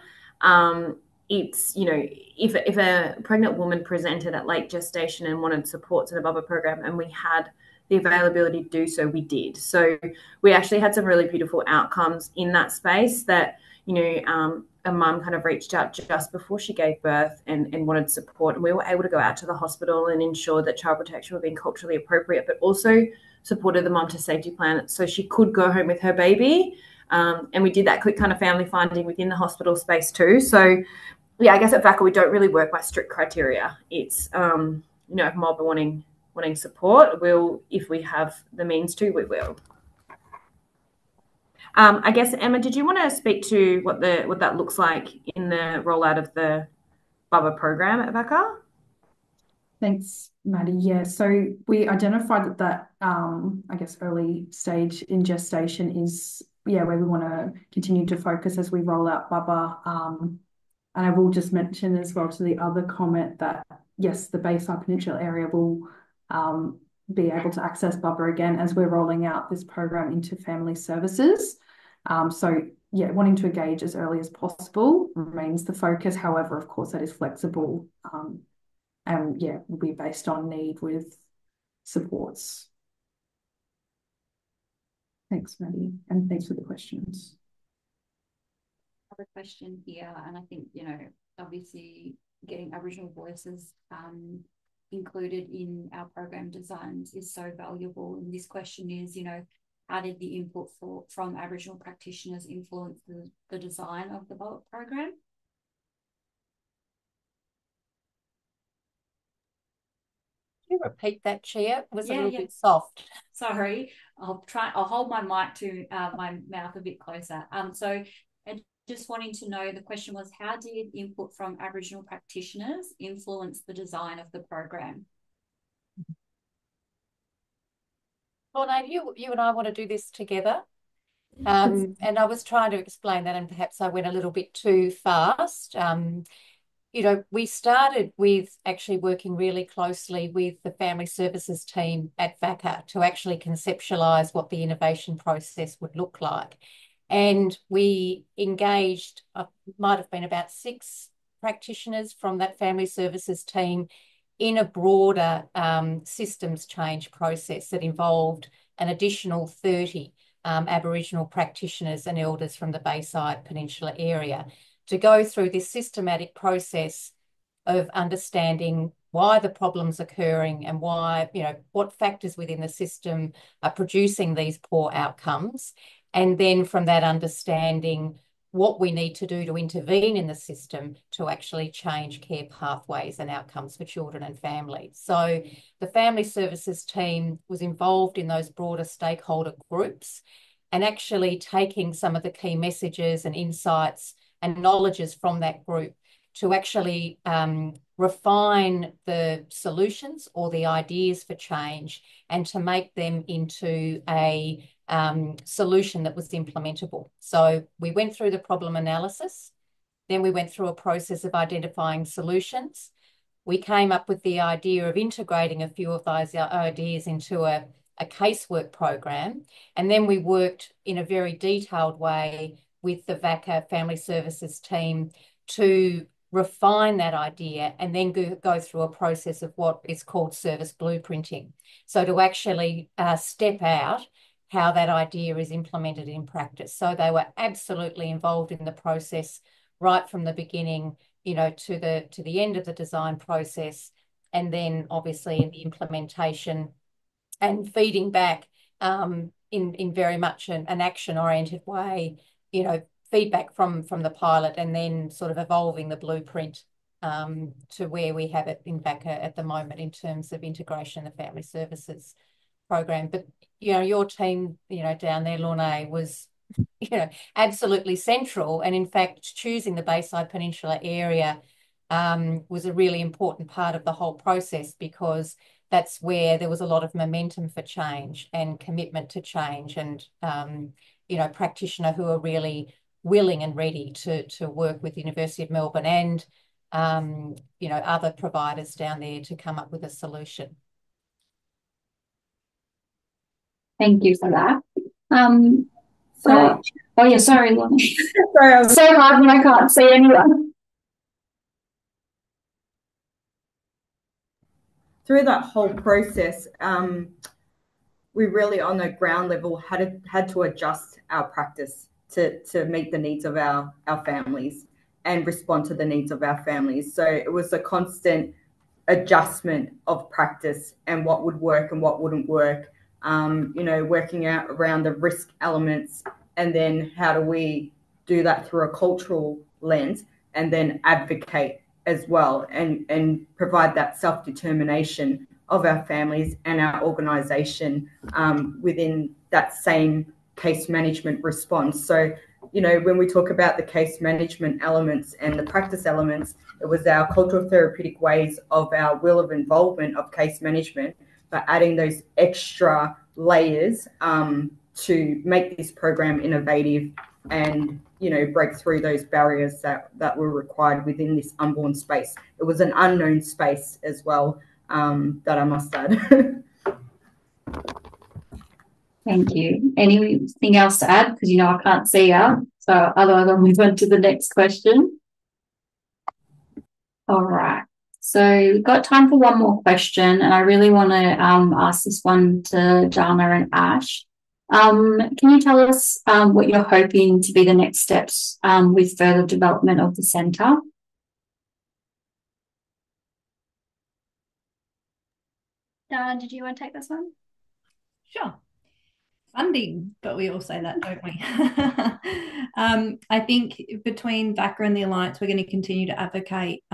It's, you know, if a pregnant woman presented at late gestation and wanted supports in a BUABAH program and we had the availability to do so, we did. So we actually had some really beautiful outcomes in that space that, you know, a mum kind of reached out just before she gave birth and wanted support. And we were able to go out to the hospital and ensure that child protection was being culturally appropriate, but also supported the mum to safety plan so she could go home with her baby. And we did that quick kind of family finding within the hospital space too. So yeah, I guess at VACCA, we don't really work by strict criteria. It's, you know, if mob are wanting wanting support, if we have the means to, we will. I guess, Emma, did you want to speak to what that looks like in the rollout of the BUABAH program at VACCA? Thanks, Maddie. Yeah, so we identified that I guess early stage in gestation is where we want to continue to focus as we roll out BUABAH. And I will just mention as well to the other comment that yes, the Bayside Peninsula area will be able to access BUABAH again as we're rolling out this program into family services. So yeah, wanting to engage as early as possible remains the focus. However, of course, that is flexible. And yeah, will be based on need with supports. Thanks, Maddie, and thanks for the questions. Another question here, and I think, obviously getting Aboriginal voices included in our program designs is so valuable. And this question is, how did the input from Aboriginal practitioners influence the design of the program? Can you repeat that, Chia? It was a little bit soft. Sorry, I'll hold my mic to my mouth a bit closer. So just wanting to know, the question was, how did input from Aboriginal practitioners influence the design of the program? Pauline, you and I want to do this together. And I was trying to explain that, and perhaps I went a little bit too fast. We started with actually working really closely with the family services team at VACCA to actually conceptualise what the innovation process would look like. And we engaged, might have been about 6 practitioners from that family services team in a broader systems change process that involved an additional 30 Aboriginal practitioners and elders from the Bayside Peninsula area to go through this systematic process of understanding why the problem's occurring and why, what factors within the system are producing these poor outcomes. And then from that understanding, what we need to do to intervene in the system to actually change care pathways and outcomes for children and families. So the family services team was involved in those broader stakeholder groups and actually taking some of the key messages and insights and knowledges from that group to actually refine the solutions or the ideas for change and to make them into a solution that was implementable. So we went through the problem analysis, then we went through a process of identifying solutions. We came up with the idea of integrating a few of those ideas into a casework program, and then we worked in a very detailed way with the VACCA family services team to refine that idea and then go through a process of what is called service blueprinting. So to actually step out how that idea is implemented in practice. So they were absolutely involved in the process right from the beginning, to the end of the design process, and then obviously in the implementation and feeding back in very much an action-oriented way, feedback from the pilot and then sort of evolving the blueprint to where we have it in VACCA at the moment in terms of integration of the family services program. But, your team, down there, Lorna, was, absolutely central. And in fact, choosing the Bayside Peninsula area was a really important part of the whole process because that's where there was a lot of momentum for change and commitment to change and, practitioner who are really willing and ready to work with the University of Melbourne and, other providers down there to come up with a solution. Thank you for that. Sorry, Lorna. Sorry, I'm so hard when I can't see anyone. Through that whole process, we really, on the ground level, had to adjust our practice to meet the needs of our families and respond to the needs of our families. So it was a constant adjustment of practice and what would work and what wouldn't work. Working out around the risk elements, and then how do we do that through a cultural lens, and then advocate as well and provide that self-determination of our families and our organisation within that same case management response. So, you know, when we talk about the case management elements and the practice elements, it was our cultural therapeutic ways of our wheel of involvement of case management, but adding those extra layers to make this program innovative and, you know, break through those barriers that were required within this unborn space. It was an unknown space as well, that I must add. Thank you. Anything else to add? Because, you know, I can't see you. So otherwise I'll move on to the next question. All right. So we've got time for one more question, and I really want to ask this one to Dana and Ash. Can you tell us what you're hoping to be the next steps with further development of the centre? Dana, did you want to take this one? Sure. Funding, but we all say that, don't we? I think between VACCA and the Alliance, we're going to continue to advocate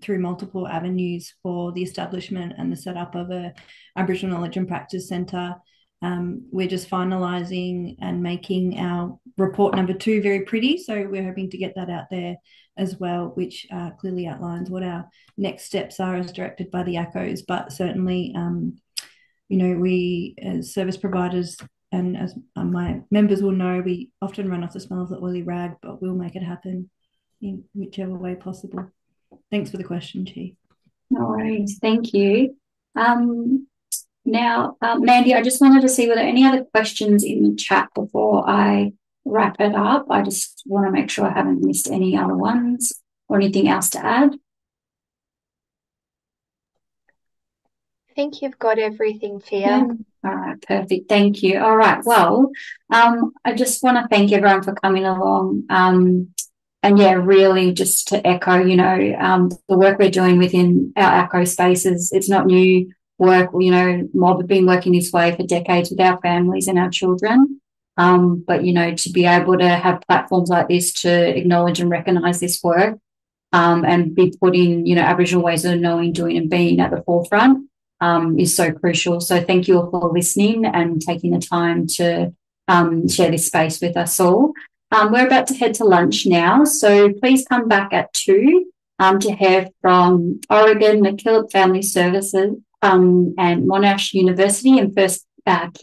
through multiple avenues for the establishment and the setup of a Aboriginal Knowledge and Practice Centre. We're just finalising and making our report number 2 very pretty, so we're hoping to get that out there as well, which clearly outlines what our next steps are as directed by the ACOs. But certainly, you know, we as service providers, and as my members will know, we often run off the smell of the oily rag, but we'll make it happen in whichever way possible. Thanks for the question, Chi. No worries. Thank you. Now, Mandy, I just wanted to see were there any other questions in the chat before I wrap it up. I just want to make sure I haven't missed any other ones or anything else to add. I think you've got everything, Fia. Yeah. All right, perfect. Thank you. All right. Well, I just want to thank everyone for coming along. And yeah, really just to echo, you know, the work we're doing within our ACO spaces, it's not new work. You know, Mob have been working this way for decades with our families and our children. But, you know, to be able to have platforms like this to acknowledge and recognise this work and be putting, you know, Aboriginal ways of knowing, doing and being at the forefront is so crucial. So thank you all for listening and taking the time to share this space with us all. We're about to head to lunch now, so please come back at 2 to hear from Oregon MacKillop Family Services and Monash University and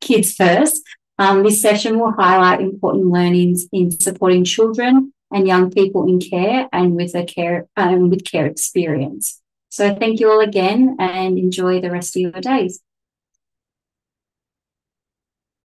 Kids First. This session will highlight important learnings in supporting children and young people in care and with care experience. So thank you all again and enjoy the rest of your days.